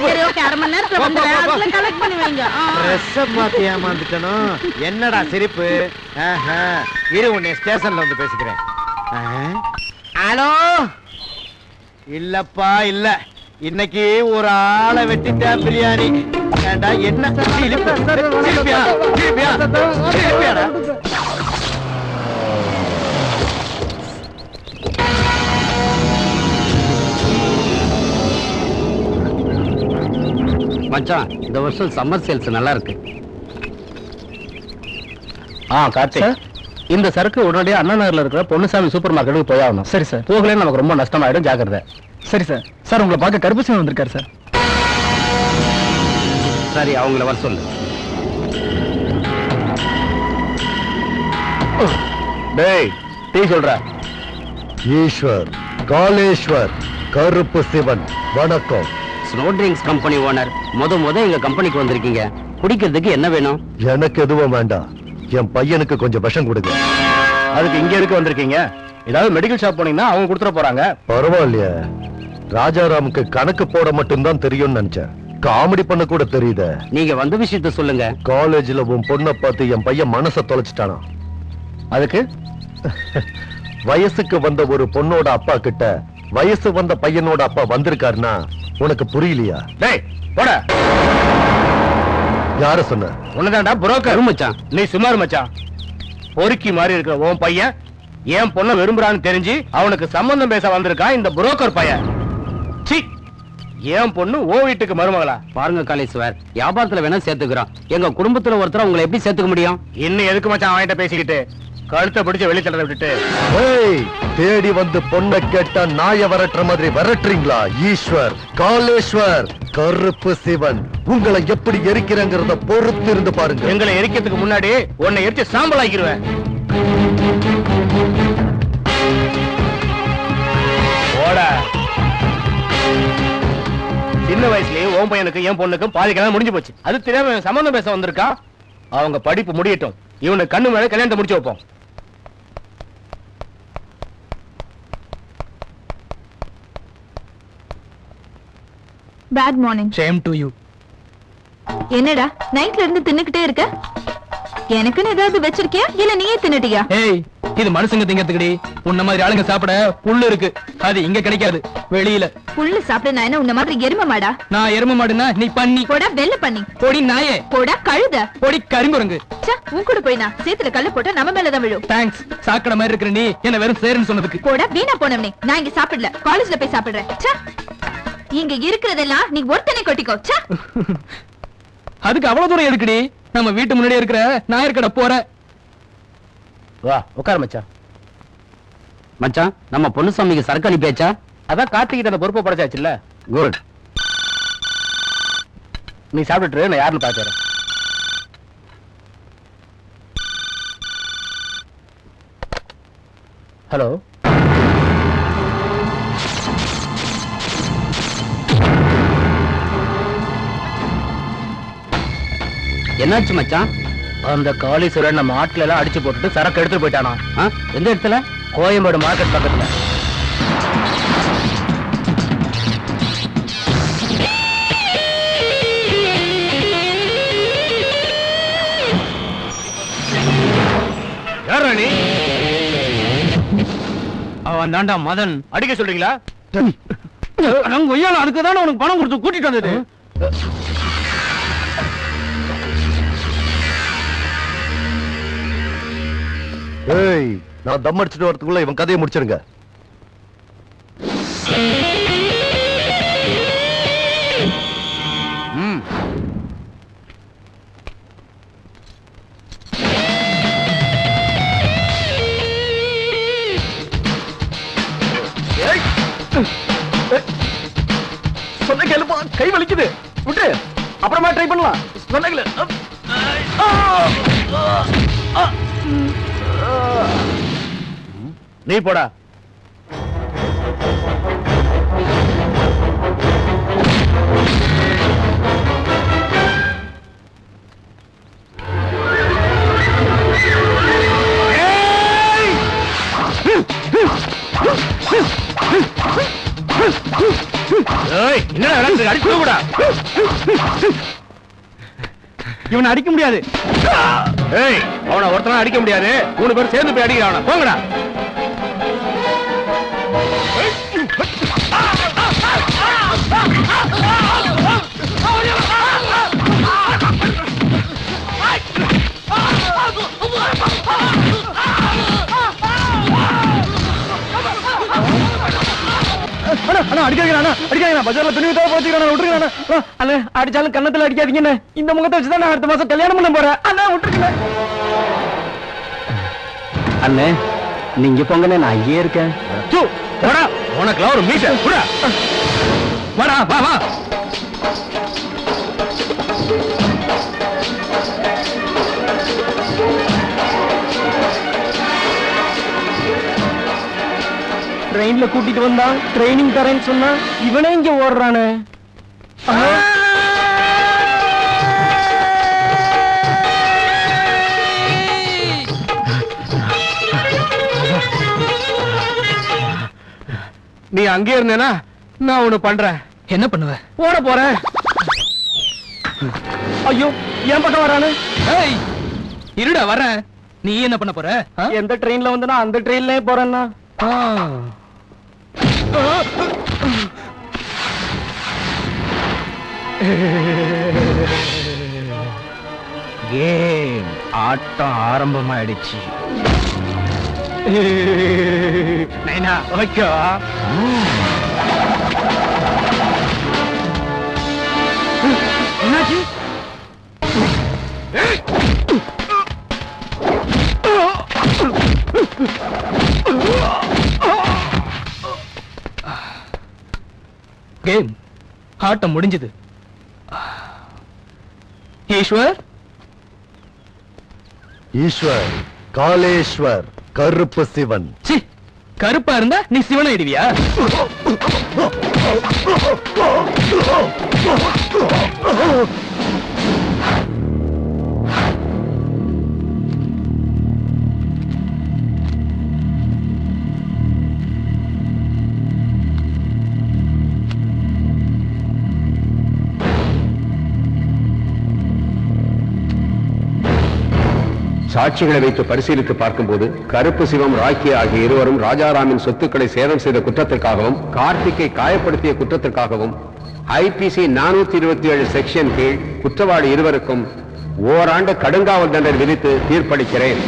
சரி, ஓகே, அரை மணி நேரத்துல வந்துடுறேன். அதுல கலெக்ட் பண்ணி வைங்க. ட்ரெஸ்ஸ மாத்தி ஏமாந்துட்டனும். என்னடா சிரிப்பு? இரு, உன்னை ஸ்டேஷன்ல வந்து பேசிக்கிறேன். ஹலோ? இல்லப்பா, இல்ல. இன்னைக்கு ஒரு ஆளை வெட்டிட்டேன் பிரியாணி. ஏண்டா என்ன சிரிப்பு? சிரிப்பியாடா? மச்சான், இந்த வருஷம் சம்மர் சேல்ஸ் நல்லா இருக்கு. கார்த்திக், இந்த சரக்கு உடனடியாக அண்ணா நகர்ல இருக்கிற பொன்னுசாமி சூப்பர் மார்க்கெட்டுக்கு போய் ஆகணும். சரி சார். போகலன்னு நமக்கு ரொம்ப நஷ்டமாயிடும், ஜாக்கிரதை. சரி சார். சார் உங்களை பார்க்க கருப்புசாமி வந்திருக்காரு சார். சரி, அவங்கள வர சொல்லு. டேய், டீ சொல்ற. ஈஸ்வர், காலேஸ்வர், கருப்பு சிவன், வணக்கம். Snow drinks company owner. முத எங்க கம்பெனிக்கு வந்திருக்கீங்க. குடிக்கிறதுக்கு என்ன வேணும்? எனக்கு எதுவும் வேண்டாம். என் பையனுக்கு கொஞ்சம் விஷம் கொடுங்க. அதுக்கு இங்க இருக்க வந்திருக்கீங்க. ஏதாவது மெடிக்கல் ஷாப் போனீங்கன்னா அவங்க கொடுத்துட போறாங்க. பரவாயில்லையே, ராஜாராமுக்கு கணக்கு போட மட்டும்தான் தெரியும்னு நினைச்சேன். காமெடி பண்ண கூட தெரியுதே. நீங்க வந்த விஷயத்த சொல்லுங்க. காலேஜ்ல உன் பொண்ணை பார்த்து என் பையன் மனசை தொலைச்சிட்டானா. அதுக்கு வயசுக்கு வந்த ஒரு பொண்ணோட அப்பா கிட்ட வயசு வந்த பையனோட அப்பா வந்திருக்காருன்னா உனக்கு புரியலையா? டேய் போட. யார சொன்ன? உன்னதான்டா புரோக்கர் மச்சான். நீ சுமார் மச்சான். பொறுக்கி மாதிரி இருக்கிற உன் பையன் ஏன் பொண்ண விரும்புறான்னு தெரிஞ்சு அவனுக்கு சம்பந்தம் பேச வந்திருக்கான் இந்த புரோக்கர் பையன். சீ, ஏன் பொண்ணு ஓ வீட்டுக்கு மருமகளா? பாருங்க காலேஸ்வர், வியாபாரத்துல வேணா சேர்த்துக்கிறோம். எங்க குடும்பத்துல ஒருத்தர் உங்களை எப்படி சேர்த்துக்க முடியும்? இன்னும் எதுக்கு மச்சான் அவன்கிட்ட பேசிக்கிட்டு கழுத்தை பிடிச்ச வெளி தள்ள விட்டுட்டு? ஏய், தேடி வந்து பொண்ணை கேட்டா நாய விரட்டுற மாதிரி விரட்டுறீங்களா? ஈஸ்வர், காலேஸ்வர், கருப்பு சிவன், உங்களை எப்படி எரிக்கிறங்கிறத பொறுத்து இருந்து பாருங்க. எங்களை எரிக்கிறதுக்கு முன்னாடி உன்னை எரிச்சு சாம்பல் ஆக்கிடுவேன். போடா. சின்ன வயசுலயே உன் பையனுக்கு என் பொண்ணுக்கும் பாதி கல்யாணம் முடிஞ்சு போச்சு. அது தெரியாம சம்பந்தம் பேச வந்திருக்கா. அவங்க படிப்பு முடியட்டும், இவனுக்கு கண்ணு மேல கல்யாணத்தை முடிச்சு வைப்போம். Bad morning. Same to you. என்னடா நைட்ல இருந்து தின்னுக்கிட்டே இருக்க? எனக்குன்னு ஏதாவது வச்சிருக்கியா இல்ல நீயே தின்னுட்டியா? ஏய், இது மனுஷங்க திங்கிறதுக்குடி. உன்ன மாதிரி ஆளுங்க சாப்பிட புல்லு இருக்கு, அது இங்க கிடைக்காது, வெளியில. புல்லு சாப்பிட நான் என்ன உன்ன மாதிரி எரும மாடா? நான் எரும மாடுனா நீ பண்ணி. போடா வெள்ள பண்ணி. பொடி நாயே. போடா கழுத. பொடி கருங்குரங்கு. ச்சே, உன் கூட போய் நான் சேத்துல கல்ல போட்டா நம்ம மேலதான் விழும். தேங்க்ஸ். சாக்கடை மாதிரி இருக்கிற நீ என்ன வெறும் சேருன்னு சொன்னதுக்கு. போடா வீணா போனவனே. நான் இங்க சாப்பிடல, காலேஜ்ல போய் சாப்பிடுறேன். ச்சே, இங்க இருக்கிறதெல்லாம் நீ ஒருத்தனை கொட்டிக்கோ. ச்சே. அதுக்கு அவ்வளவு தூரம் எதுக்குடி? நம்ம வீட்டு முன்னாடியே இருக்கிற நாயர் கடை போற. வா உட்கார மச்சான். மச்சான், நம்ம பொன்னுசாமிக்கு சரக்கு அனுப்பியாச்சா? அதான் கார்த்திகிட்ட அந்த பொறுப்பை படைச்சாச்சுல்ல. குட். நீ சாப்பிட்டுட்டு நான் யாருன்னு பாக்குறேன். ஹலோ. என்னாச்சு மச்சான்? அந்த காளீஸ்வரன் நம்ம ஆட்களை எல்லாம் அடிச்சு போட்டுட்டு சரக்கு எடுத்துட்டு போயிட்டானா? எந்த இடத்துல? கோயம்பேடு மார்க்கெட் பக்கத்துல. யாரா நீ? அவன் தாண்டா மதன். அடிக்க சொல்றீங்களா? நாங்க ஒய்யால அதுக்குதானே உனக்கு பணம் கொடுத்து கூட்டிட்டு வந்தது. ஏய், நான் தம் அடிச்சுட்டு வரதுக்குள்ள இவன் கதையை முடிச்சிருங்க. சொன்ன கேளுப்பா, கை வலிக்குது. விட்டு அப்புறமா ட்ரை பண்ணலாம். சொன்னீங்களே. நீ போடா. என்ன அடிக்க கூடா. இவனை அடிக்க முடியாது. ஏய், அவனை ஒருத்தனா அடிக்க முடியாது. 3 பேர் சேர்ந்து போய் அடிக்கிறான். போங்கடா. அடிச்சாலும் கண்ணத்துல அடிக்காதீங்க. இந்த முகத்தை வச்சுதான் நான் அடுத்த மாசம் கல்யாணம் பண்ண போறேன். அண்ணா விட்டுருக்கேன். அண்ணே நீங்க போங்கண்ணே, நான் அங்கேயே இருக்கேன். உனக்குலாம் ஒரு மீச வாடா, வா வா. ட்ரெயின்ல கூட்டிட்டு வந்தான், ட்ரைனிங் தரேன்னு சொன்னா இவனே இங்க ஓடுறானே. நீ அங்கே இருந்தேனா நான் ஒண்ணு பண்றேன். என்ன பண்ணுவ? ஓட போறேன். ஐயோ, ஏன் பக்கம் வரானு? இருடா வரேன். நீ என்ன பண்ண போற? எந்த ட்ரெயின்ல வந்தனா அந்த ட்ரெயின்லயே போறேன்னா. கேம் ஆட்டம் ஆரம்பமாயிடுச்சு. நைனா ஓகேவா? என்னாச்சு? கேம் ஆட்டம் முடிஞ்சது. ஈஸ்வர், ஈஸ்வர், காலேஸ்வர், கருப்பு சிவன். சி, கருப்பா இருந்தா நீ சிவனை இடுவியா? சாட்சிகளை வைத்து பரிசீலித்து பார்க்கும்போது கருப்பு சிவம், ராக்கி ஆகிய இருவரும் ராஜாராமின் சொத்துக்களை சேதம் செய்த குற்றத்திற்காகவும் கார்த்திக்கை காயப்படுத்திய குற்றத்திற்காகவும் ஐபிசி 427 செக்ஷன் கீழ் குற்றவாளி இருவருக்கும் ஓராண்டு கடுங்காவல் தண்டனை விதித்து தீர்ப்பளிக்கிறேன்.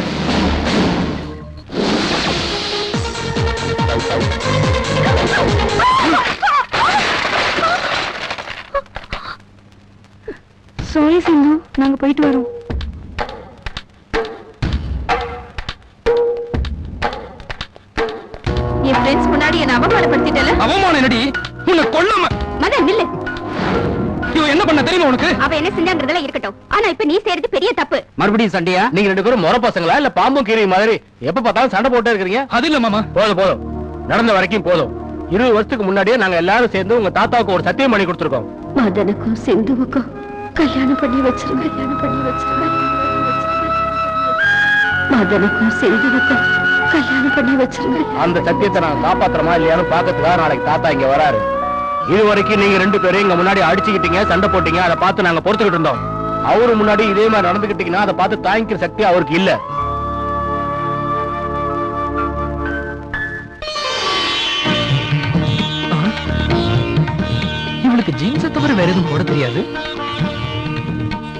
சாரி சிந்து, நாங்க போயிட்டு வரோம். என் ஃப்ரெண்ட்ஸ் முன்னாடி என்ன அவமானப்படுத்திட்டல. அவமானம் என்னடி? உன்னை கொல்லாம. மதன் நில்லு. இவ என்ன பண்ண தெரியுமா உனக்கு? அவ என்ன செஞ்சாங்கறதெல்லாம் இருக்கட்டும், ஆனா இப்ப நீ செய்யறது பெரிய தப்பு. மறுபடியும் சண்டையா? நீங்க ரெண்டு பேரும் முறை பசங்களா இல்ல பாம்பும் கீரை மாதிரி எப்ப பார்த்தாலும் சண்டை போட்டே இருக்கீங்க? அது இல்ல மாமா. போதும் போதும், நடந்த வரைக்கும் போதும். 20 வருஷத்துக்கு முன்னாடியே நாங்க எல்லாரும் சேர்ந்து உங்க தாத்தாவுக்கு ஒரு சத்தியம் பண்ணி கொடுத்துருக்கோம். மதனுக்கும் சிந்துவுக்கும் கல்யாணம் பண்ணி வச்சிருங்க. மதனுக்கும் சிந்துவுக்கும் கல்யாணம் பண்ணி வச்சிருங்க. அந்த சத்தியத்தை நான் காப்பாத்துறமா இல்லையான்னு பாக்கிறதுக்காக நாளைக்கு தாத்தா இங்க வராரு. இது வரைக்கும் நீங்க ரெண்டு பேரும் இங்க முன்னாடி அடிச்சுக்கிட்டீங்க, சண்டை போட்டீங்க, அதை பார்த்து நாங்க பொறுத்துக்கிட்டு இருந்தோம். அவரு முன்னாடி இதே மாதிரி நடந்துகிட்டீங்கன்னா அதை பார்த்து தாங்கிக்கிற சக்தி அவருக்கு இல்ல. இவளுக்கு ஜீன்ஸை தவிர வேற எதுவும் போட தெரியாது.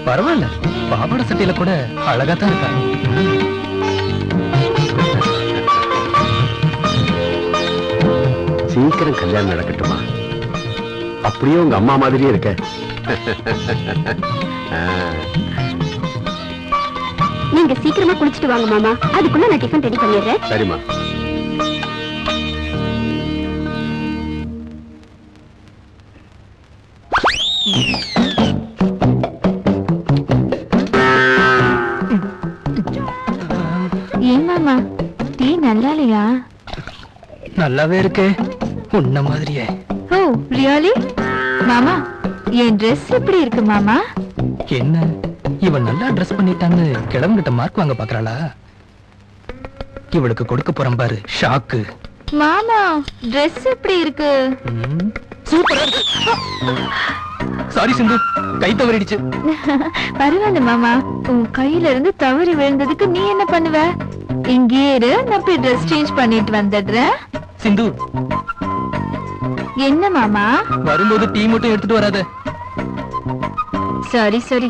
பரவாயில்ல, பாவாடை சட்டையில கூட அழகா தான் இருக்கா. சீக்கிரம் கல்யாணம் நடக்கட்டுமா? அப்படியே உங்க அம்மா மாதிரியே இருக்க. நீங்க சீக்கிரமா குளிச்சிட்டு வாங்க மாமா, அதுக்குள்ள நான் டிஃபன் ரெடி பண்ணிடுறேன். சரிம்மா. ஏன் மாமா, டீ நல்லா இல்லையா? நல்லாவே இருக்கே, உன்ன மாதிரியே. ஓ ரியலி? மாமா, என் Dress எப்படி இருக்கு மாமா? என்ன இவன் நல்லா ட்ரெஸ் பண்ணிட்டான்னு கிளம்பிட்ட மார்க் வாங்க பாக்குறாளா? இவளுக்கு கொடுக்க போறேன் பாரு ஷாக்கு. மாமா, Dress எப்படி இருக்கு? சூப்பரா இருக்கு. சாரி சிந்து, கை தவறிடுச்சு. பரவாயில்ல மாமா, உன் கையில இருந்து தவறி விழுந்ததுக்கு நீ என்ன பண்ணுவ? இங்கே இரு, நான் போய் Dress சேஞ்ச் பண்ணிட்டு வந்துடுறேன். சிந்து, என்ன மாமா? வரும்போது டீ மட்டும் எடுத்துட்டு வராத. சரி சரி.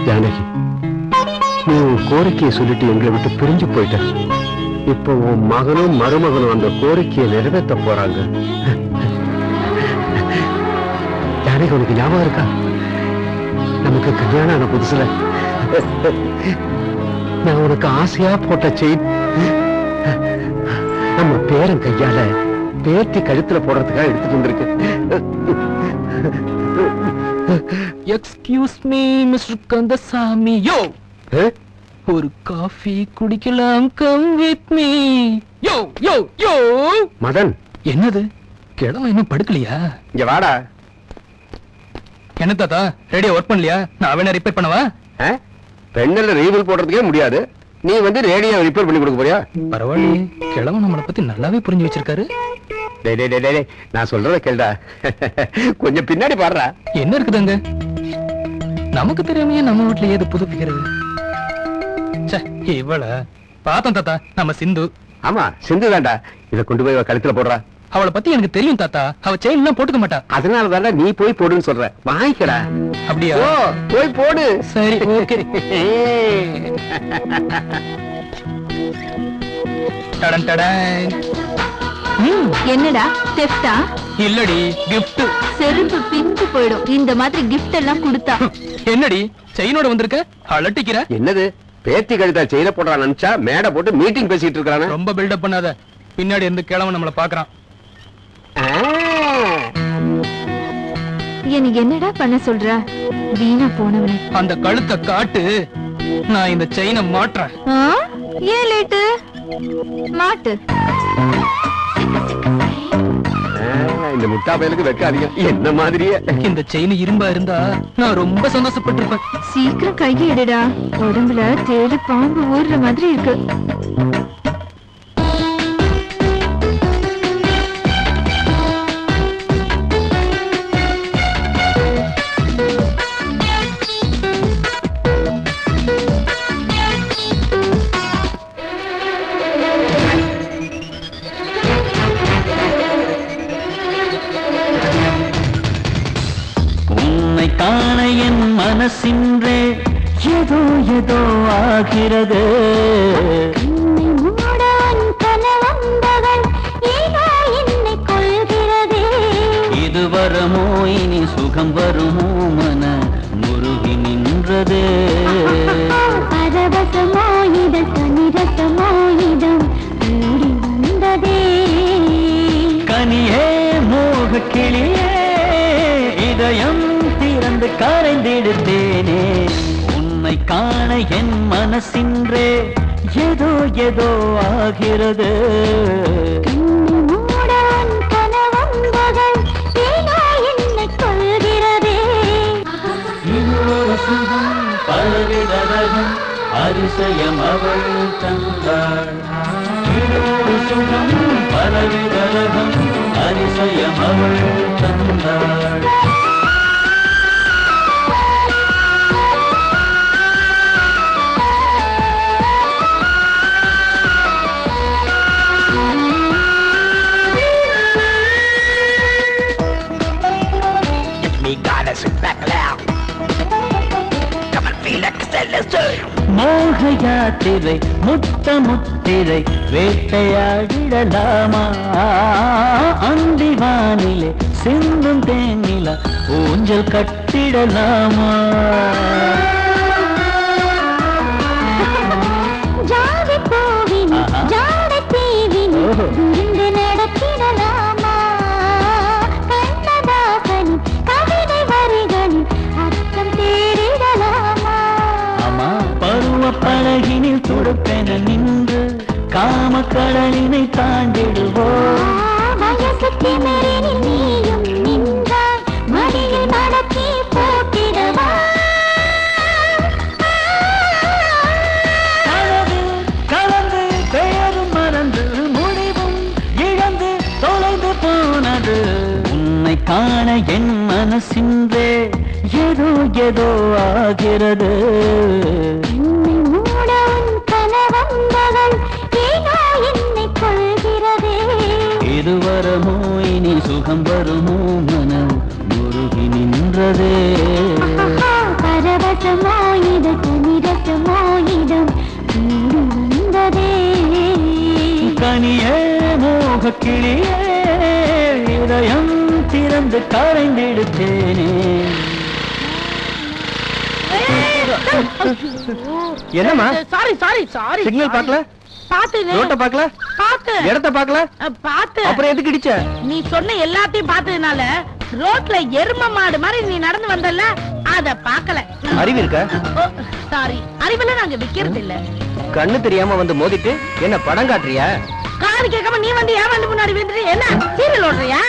ஜானகி, நீ உன் கோரிக்கையை சொல்லிட்டு எங்களை விட்டு பிரிஞ்சு போயிட்ட. இப்போ உன் மகனும் மருமகனும் அந்த கோரிக்கையை நிறைவேற்ற போறாங்க. அன்னைக்கு உனக்கு ஞாபகம் இருக்கா? நமக்கு கல்யாணம் ஆன புதுசுல நான் உனக்கு ஆசையா போட்ட செயின் நம்ம பேரன் கையால பேத்தி கழுத்துல போடுறதுக்காக எடுத்துட்டு வந்திருக்கு. Excuse me mister Kandasamy. Yo, ஒரு காஃபி குடிக்கலாம், come with me. Yo yo yo. Madan, என்னது கிழமை இன்னும் படுக்கலையா? இங்க வாடா. என்ன தாத்தா, ரேடியோ ஒர்க் பண்ணலையா? நான் வேணா ரிப்பேர் பண்ணவா? பெண்ணில் ரீவில் போடுறதுக்கே முடியாது, நீ வந்து ரேடியோ ரிப்பேர் பண்ணி கொடுக்க போறியா? பரவாயில்லையே, கிழமை நம்மளை பத்தி நல்லாவே புரிஞ்சு வச்சிருக்காரு. டேய் டேய் டேய் டேய், நான் சொல்றத கேளுடா. கொஞ்சம் பின்னாடி பாடுறா. என்ன இருக்குதுங்க? நமக்கு தெரியாமையே நம்ம வீட்டுல ஏது புதுப்பிக்கிறது? இவள பார்த்தோம் தாத்தா, நம்ம சிந்து. ஆமா, சிந்து தான்டா. இத கொண்டு போய் கழுத்துல போடுறா. அவளை பத்தி எனக்கு தெரியும் தாத்தா, அவ செயின் எல்லாம் போட்டுக்க மாட்டா. அதனால தானே நீ போய் போடுன்னு சொல்ற. வாங்கிக்கடா. அப்படியா? போய் போடு. சரி, ஓகே. டடன் டடன். என்னடா தெஃப்டா? இல்லடி, கிஃப்ட். செருப்பு பிஞ்சு போயிடும் இந்த மாதிரி கிஃப்ட் எல்லாம் கொடுத்தா. என்னடி செயினோட வந்திருக்க? அலட்டிக்கிற. என்னது பேத்தி கழுத்தா செயின போடுறான் நினைச்சா மேடை போட்டு மீட்டிங் பேசிட்டு இருக்கானே. ரொம்ப பில்டப் பண்ணாத, பின்னாடி இருந்து கிழவன் நம்மள பாக்குறான். எனக்கு என்னடா பண்ண சொல்ற? வீணா போனவனே. அந்த கழுத்தை காட்டு, நான் இந்த செயினை மாட்டுறேன். ஏன் லேட்டு? மாட்டு. இந்த முட்டா பயலுக்கு வெக்க அதிகம். என்ன மாதிரியே இந்த செயின் இரும்பா இருந்தா நான் ரொம்ப சந்தோஷப்பட்டிருப்பேன். சீக்கிரம் கையை எடுடா, உடம்புல தேடி பாம்பு ஊறுற மாதிரி இருக்கு. காண என் மனசின்றே ஏதோ ஏதோ ஆகிறது. இது வரமோ இனி சுகம் வருமோ மன முருகி நின்றது. பரவசமோ இதழ் தனிரசமோ இதம் கூடி வந்ததே. கனியே மோக கிளியே இதயம் திறந்து கரைந்திடுத்தேனே. உன்னை காண என் மனசின்றே ஏதோ ஏதோ ஆகிறது. பலவிதம் அதிசயம் அவள் தந்தாள். சுகம் பலவிதம் அதிசயம் அவள் தந்தாள். மோக யாத்திரை முத்த முத்திரை வேட்டையாடிடலாமா? அந்திவானிலே சிந்தும் தேனில ஊஞ்சல் கட்டிடலாமா? ஜாதி போவின் ஜாட தீவின் விருந்து நடத்திடலாமா? கண்ணதாசன் கவிதை வரிகள் அர்த்தம் தேடிடலாமா? பருவ பழகினில் துடுப்பென நின்று காமக்கடலினை தாண்டிடுவோம். நீயும் நின்றால் மடியை நடத்தி போட்டிடவா? கலந்து பெயரும் மறந்து முடிவும் இழந்து தொலைந்து போனது. உன்னை காண என் மனசின்றே ஏதோ ஏதோ ஆகிறது. இது வரமோ இனி சுகம் வருமோ மன முருகி நின்றதே. பரவசமோ இது தனிரசமோ இதம் கூடி வந்ததே. கனியே மோக கிளியே இதயம் திறந்து கரைந்திடுத்தேனே. என்னம்மா சாரி சாரி சாரி சிக்னல் பார்க்கல, பாத்து ரோட்ட பார்க்கல, பாத்து இடத்த பார்க்கல, பாத்து அப்புறம் எதுக்கு இடிச்ச? நீ சொன்ன எல்லாத்தையும் பார்த்ததுனால ரோட்ல எரும மாடு மாதிரி நீ நடந்து வந்தல அத பாக்கல. அறிவு இருக்க? சாரி, அறிவுல நாங்க விக்கிறது இல்ல. கண்ணு தெரியாம வந்து மோதிட்டு என்ன படம் காட்டுறியா? காது கேட்காம நீ வந்து ஏன் வந்து முன்னாடி விழுந்துட்டு என்ன சீரியல் ஓடுறியா?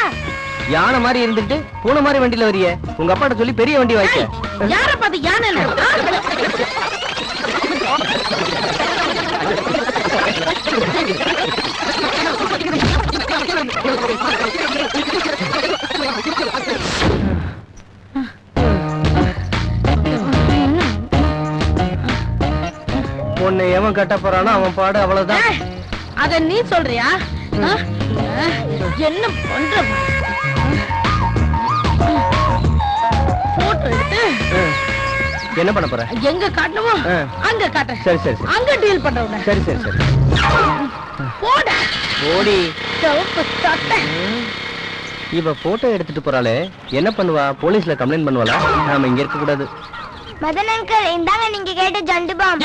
யானை மாதிரி இருந்துட்டு பூனை மாதிரி வண்டியில வரிய. உங்க அப்பாட்ட சொல்லி பெரிய வண்டி வாய்க்க. யார பார்த்து யானை? உன்னை எவன் கட்ட போறானோ அவன் பாடு அவ்வளவுதான். அத நீ சொல்றியா? என்ன பண்ற? போட்டோ எடுத்து என்ன பண்ண போற? எங்க காட்டணுமோ அங்க காட்ட. சரி சரி சரி, அங்க டீல் பண்றவன. சரி சரி சரி, போடா ஓடி. சிவப்பு சட்டை. இவ போட்டோ எடுத்துட்டு போறாளே, என்ன பண்ணுவா? போலீஸ்ல கம்ப்ளைண்ட் பண்ணுவாளா? நாம இங்க இருக்க கூடாது. மதன் அங்கிள், இந்தாங்க நீங்க கேட்ட ஜண்டு பாம்.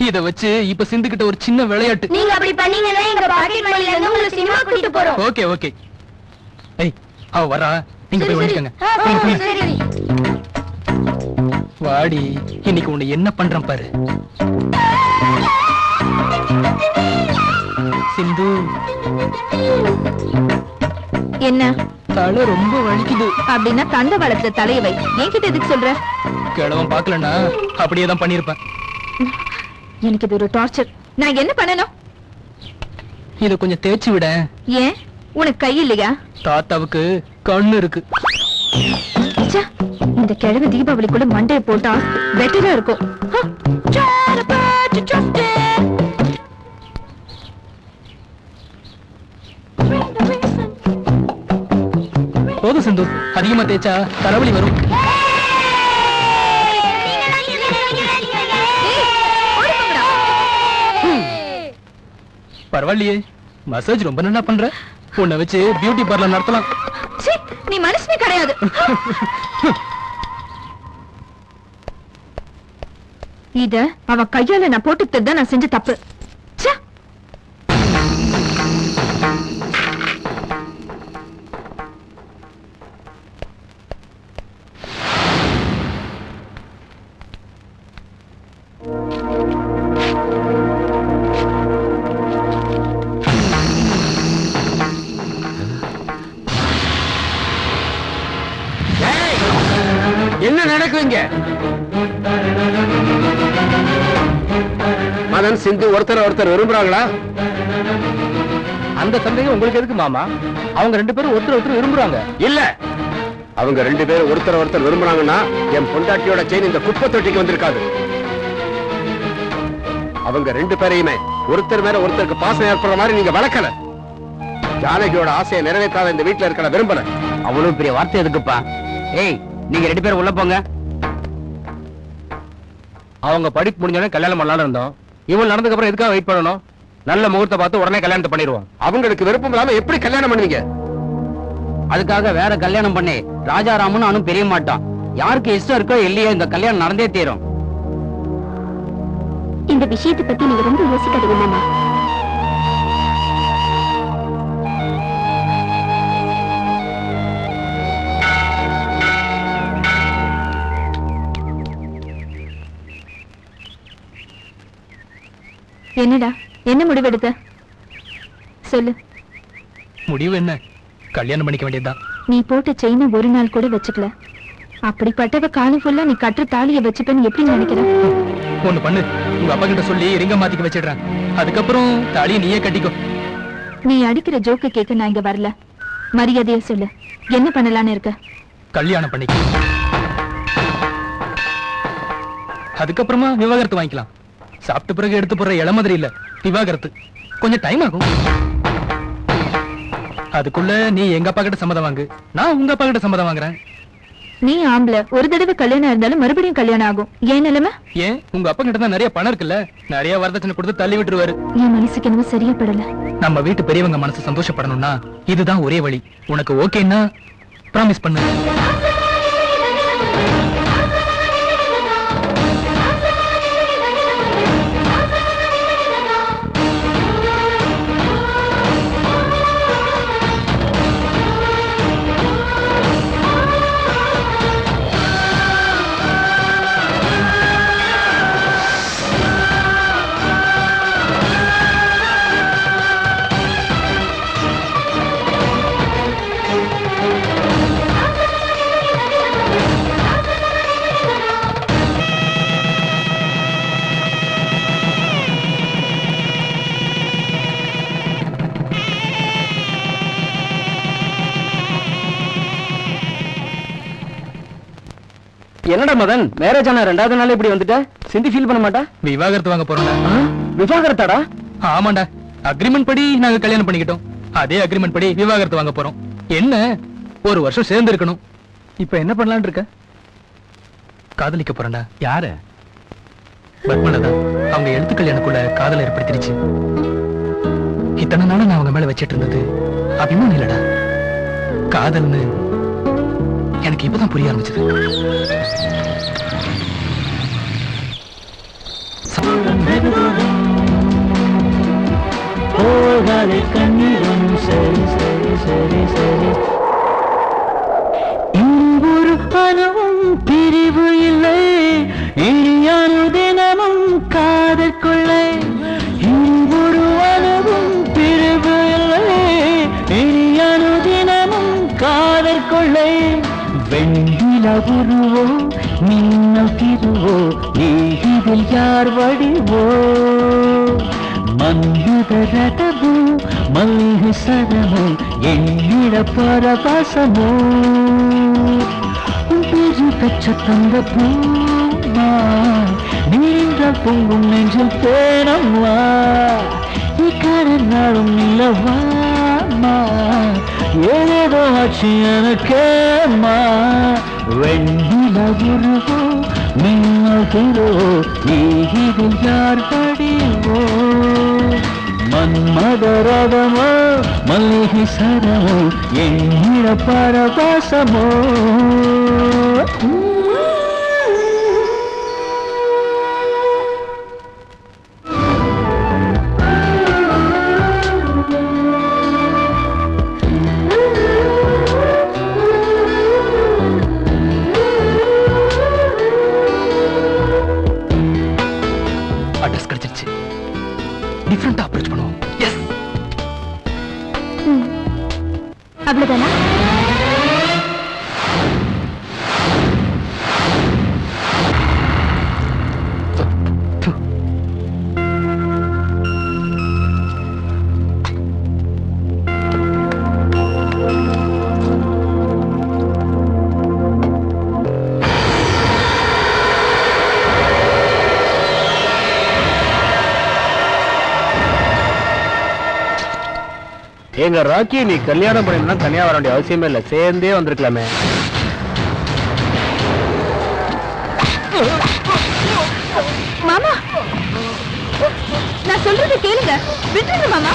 இத வச்சு இப்ப சிந்துகிட்ட ஒரு சின்ன விளையாட்டு. நீங்க அப்படி பண்ணீங்கன்னா எங்க பாக்கெட் மணில இருந்து உங்களை சினிமா கூட்டிட்டு போறோம். Okay okay. ஏய், அவ வரா, நீங்க போய் வண்டிக்கங்க. சரி. வாடி, இன்னைக்கு உன்னை என்ன பண்றேன் பாரு. சிந்து, என்ன தலை ரொம்ப வலிக்குது. அப்படின்னா தந்த வளத்துல தலைய வை. என்கிட்ட எதுக்கு சொல்ற? கிழவன் பாக்கலன்னா அப்படியே தான் பண்ணிருப்பேன். எனக்கு இது ஒரு டார்ச்சர். நான் என்ன பண்ணணும்? இத கொஞ்சம் தேய்ச்சி விட. ஏன், உனக்கு கை இல்லையா? தாத்தாவுக்கு கண்ணு இருக்கு. ச்சே, இந்த கிழவு தீபாவளிக்குள்ள மண்டைய போட்டா பெட்டரா இருக்கும். போதும் சிந்து, அதிகமா தேய்ச்சா தலைவலி வரும். பரவாயில்லையே, மசாஜ் ரொம்ப நல்லா பண்ற. உன்னை வச்சு பியூட்டி பார்லர் நடத்தலாம். நீ மனுஷனே கிடையாது. இத அவ கையால நான் போட்டு தான் நான் செஞ்ச தப்பு. ச்சே. என்ன நடக்குங்க? மதன் சிந்து ஒருத்தர் விரும்புறாங்களா? அந்த சந்தேகம் உங்களுக்கு எதுக்கு மாமா? அவங்க ரெண்டு பேரும் ஒருத்தர் விரும்புறாங்க. இல்ல, அவங்க ரெண்டு பேரும் ஒருத்தர் விரும்புறாங்கன்னா என் பொண்டாட்டியோட செயின் இந்த குப்பை தொட்டிக்கு வந்திருக்காது. அவங்க ரெண்டு பேரையுமே ஒருத்தர் மேல ஒருத்தருக்கு பாசம் ஏற்படுற மாதிரி நீங்க வளர்க்கல. ஜானகியோட ஆசையை நிறைவேற்றாத இந்த வீட்டுல இருக்கிற விரும்பல. அவ்வளவு பெரிய வார்த்தை எதுக்குப்பா? ஏய், நீங்க ரெண்டு பேரும் உள்ள போங்க. அவங்க படிப்பு முடிஞ்சோடனே கல்யாணம் பண்ணலாம்னு இருந்தோம். இவன் நடந்ததுக்கு அப்புறம் எதுக்காக வெயிட் பண்ணணும்? நல்ல முகூர்த்த பார்த்து உடனே கல்யாணத்தை பண்ணிடுவோம். அவங்களுக்கு விருப்பம் இல்லாம எப்படி கல்யாணம் பண்ணுவீங்க? அதுக்காக வேற கல்யாணம் பண்ணி ராஜாராமன் அவனும் பெரிய மாட்டான். யாருக்கு இஷ்டம் இருக்கோ இல்லையோ இந்த கல்யாணம் நடந்தே தீரும். இந்த விஷயத்தை பத்தி நீங்க ரொம்ப யோசிக்காதீங்க மாமா. என்னடா, என்ன முடிவெடுத்த? சொல்லு. முடிவு என்ன? கல்யாணம் பண்ணிக்க வேண்டியதுதான். நீ போட்ட செயினை ஒரு நாள் கூட வச்சுக்கல. அப்படிப்பட்டவ காலம் ஃபுல்லா நீ கட்டுற தாலியை வச்சுப்பேன்னு எப்படி நினைக்கிற? ஒண்ணு பண்ணு, உங்க அப்பா கிட்ட சொல்லி ரிங்க மாத்திக்க வச்சிடுறேன். அதுக்கப்புறம் தாலியை நீயே கட்டிக்கோ. நீ அடிக்கிற ஜோக்க கேட்க நான் இங்க வரல. மரியாதையா சொல்லு, என்ன பண்ணலான்னு இருக்க? கல்யாணம் பண்ணிக்க. அதுக்கப்புறமா விவாகரத்து வாங்கிக்கலாம். சாப்பிட்ட பிறகு எடுத்து போற இள மாதிரி இல்ல விவாகரத்து. கொஞ்சம் டைம் ஆகும். அதுக்குள்ள நீ எங்க அப்பா கிட்ட சம்மதம் வாங்கு, நான் உங்க அப்பா கிட்ட சம்மதம் வாங்குறேன். நீ ஆம்பளை, ஒரு தடவை கல்யாணம் இருந்தாலும் மறுபடியும் கல்யாணம் ஆகும். ஏன் நிலைமை? ஏன் உங்க அப்பா கிட்ட தான் நிறைய பணம் இருக்குல்ல, நிறைய வரதட்சணை கொடுத்து தள்ளி விட்டுருவாரு. என் மனசுக்கு என்னவோ சரியா படல. நம்ம வீட்டு பெரியவங்க மனசு சந்தோஷப்படணும்னா இதுதான் ஒரே வழி. உனக்கு ஓகேன்னா ப்ராமிஸ் பண்ணு. என்னடா மதன், மேரேஜ் ஆன 2வது நாள் இப்படி வந்துட்ட? சிந்தி ஃபீல் பண்ண மாட்டா? விவாகரத்து வாங்க போறோம்டா. விவாகரத்தாடா? ஆமாண்டா, அக்ரிமெண்ட் படி நாங்க கல்யாணம் பண்ணிக்கிட்டோம். அதே அக்ரிமெண்ட் படி விவாகரத்து வாங்க போறோம். என்ன, ஒரு வருஷம் சேர்ந்து இருக்கணும். இப்ப என்ன பண்ணலாம்னு இருக்க? காதலிக்க போறேன்டா. யாரு? பத்மனதா. அவங்க எழுத்து கல்யாணக்குள்ள காதல் ஏற்படுத்திருச்சு. இத்தனை நாள நான் அவங்க மேல வச்சிட்டு இருந்தது அபிமானம் இல்லடா, காதல்னு எனக்கு இப்பதான் புரிய ஆரம்பிச்சது. ஒரு பணமும் பிரிவு இல்லை, இனியானு தினமும் காதல் கொள்ளை. ஒரு அளவும் பிரிவு இல்லை, இனியானு தினமும் காதல் கொள்ளை. வெண்ணில உருவோ மின்னல் திருவோ, இதில் யார் வடிவோ? மன்யுத ரதமோ மல்லிகை சரமோ, எண்ணிட பரவசமோ? பெரு பெற்ற தந்த பூமா, நீண்ட பொங்கும் நெஞ்சில் பேணம்மா. இக்கடனாலும் இல்லவாமா, ஏதேதோ ஆட்சி எனக்கேம்மா. வெண்ணில உருவோ மின்னல் திருவோ, இதில் யார் வடிவோ? மன்மத ரதமோ மல்லிகை சரமோ, எண்ணிட பரவசமோ? அட்ரஸ் கிடைச்சிருச்சு. டிஃபரெண்டா அப்ரோச் பண்ணுவோம். எஸ், அவ்வளவுதானா? எங்க ராக்கி, நீ கல்யாணம் பண்ணினா தனியா வர வேண்டிய அவசியமே இல்ல, சேர்ந்தே வந்திருக்கலாமே. மாமா, நான் சொல்றதை கேளுங்க, விட்டுருங்க மாமா.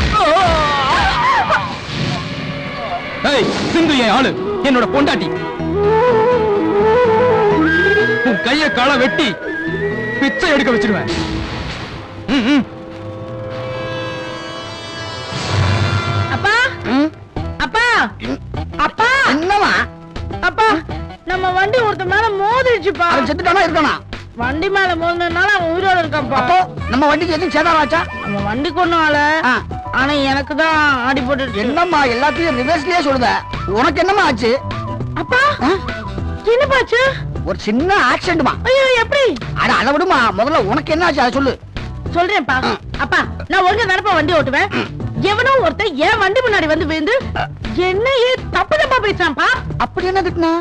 ஏய் சிந்து, என் ஆளு, என்னோட பொண்டாட்டி. உன் கைய கால வெட்டி பிச்சை எடுக்க வச்சிருவேன். அப்பா அப்பா அப்பா, என்னவா? அப்பா, நம்ம வண்டி ஒருத்த மேல மோதிடுச்சுப்பா. அவன் செத்துட்டானா இருக்கானா? வண்டி மேல மோதினதுனால அவன் உயிரோட இருக்கான்ப்பா. அப்போ நம்ம வண்டிக்கு எதுவும் சேதாரம் ஆச்சா? நம்ம வண்டி கொண்டு ஆள, ஆனா எனக்கு தான் அடிபட்டு. என்னம்மா எல்லாத்தையும் ரிவர்ஸ்லயே சொல்லுத? உனக்கு என்னம்மா ஆச்சு? அப்பா, என்னப்பா ஆச்சு? ஒரு சின்ன ஆக்சிடென்ட்மா. ஐயோ, எப்படி? அட அதை விடுமா, முதல்ல உனக்கு என்ன ஆச்சு அதை சொல்லு. சொல்றேன்ப்பா. அப்பா, நான் ஒழுங்கா தானப்பா வண்டி ஓட்டுவேன். எவனோ ஒருத்தன் என் வண்டி முன்னாடி வந்து விழுந்து என்னையே தப்பு தப்பா பேசுறான்ப்பா. அப்படி என்ன திட்டினா?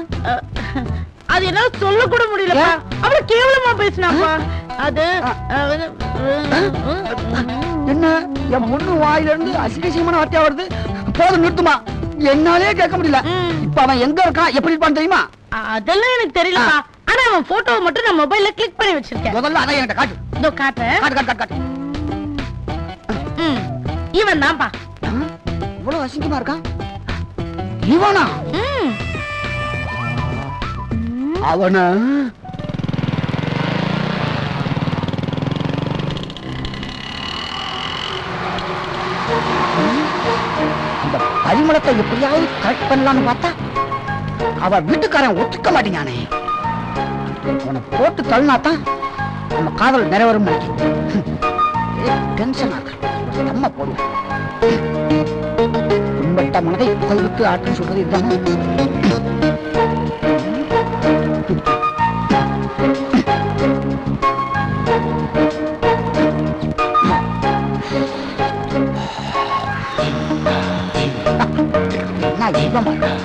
அது என்ன சொல்ல கூட முடியலப்பா. அவள கேவலமா பேசினாப்பா. அது என்ன என் முன்னு வாயில இருந்து அசிங்கமான வார்த்தையா வருது. போதும், நிறுத்துமா. என்னாலே கேட்க முடியல. இப்ப அவன் எங்க இருக்கான், எப்படி இருப்பான்னு தெரியுமா? அதெல்லாம் எனக்கு தெரியலப்பா. ஆனா அவன் போட்டோவை மட்டும் நான் மொபைல்ல கிளிக் பண்ணி வச்சிருக்கேன். முதல்ல அதை எனக்கு காட்டு. இதோ காட்டுறேன். காட்டு காட்டு காட்டு காட்டு. இவன் தான்ப்பா. இவ்வளவு அசிங்கமா இருக்கான் இவனா? அவன அந்த பரிமளத்தை எப்படியாவது கரெக்ட் பண்ணலாம்னு பார்த்தா அவ வீட்டுக்காரன் ஒத்துக்க மாட்டேங்கானே. அவனை போட்டு தள்ளினாத்தான் நம்ம காதல் நிறைவேறும் நினைக்கிறேன். டென்ஷன் ஆக நம்ம போடுவோம். உண்பட்ட மனதை புகழ்விட்டு ஆற்றுன்னு சொல்றது இதுதான்.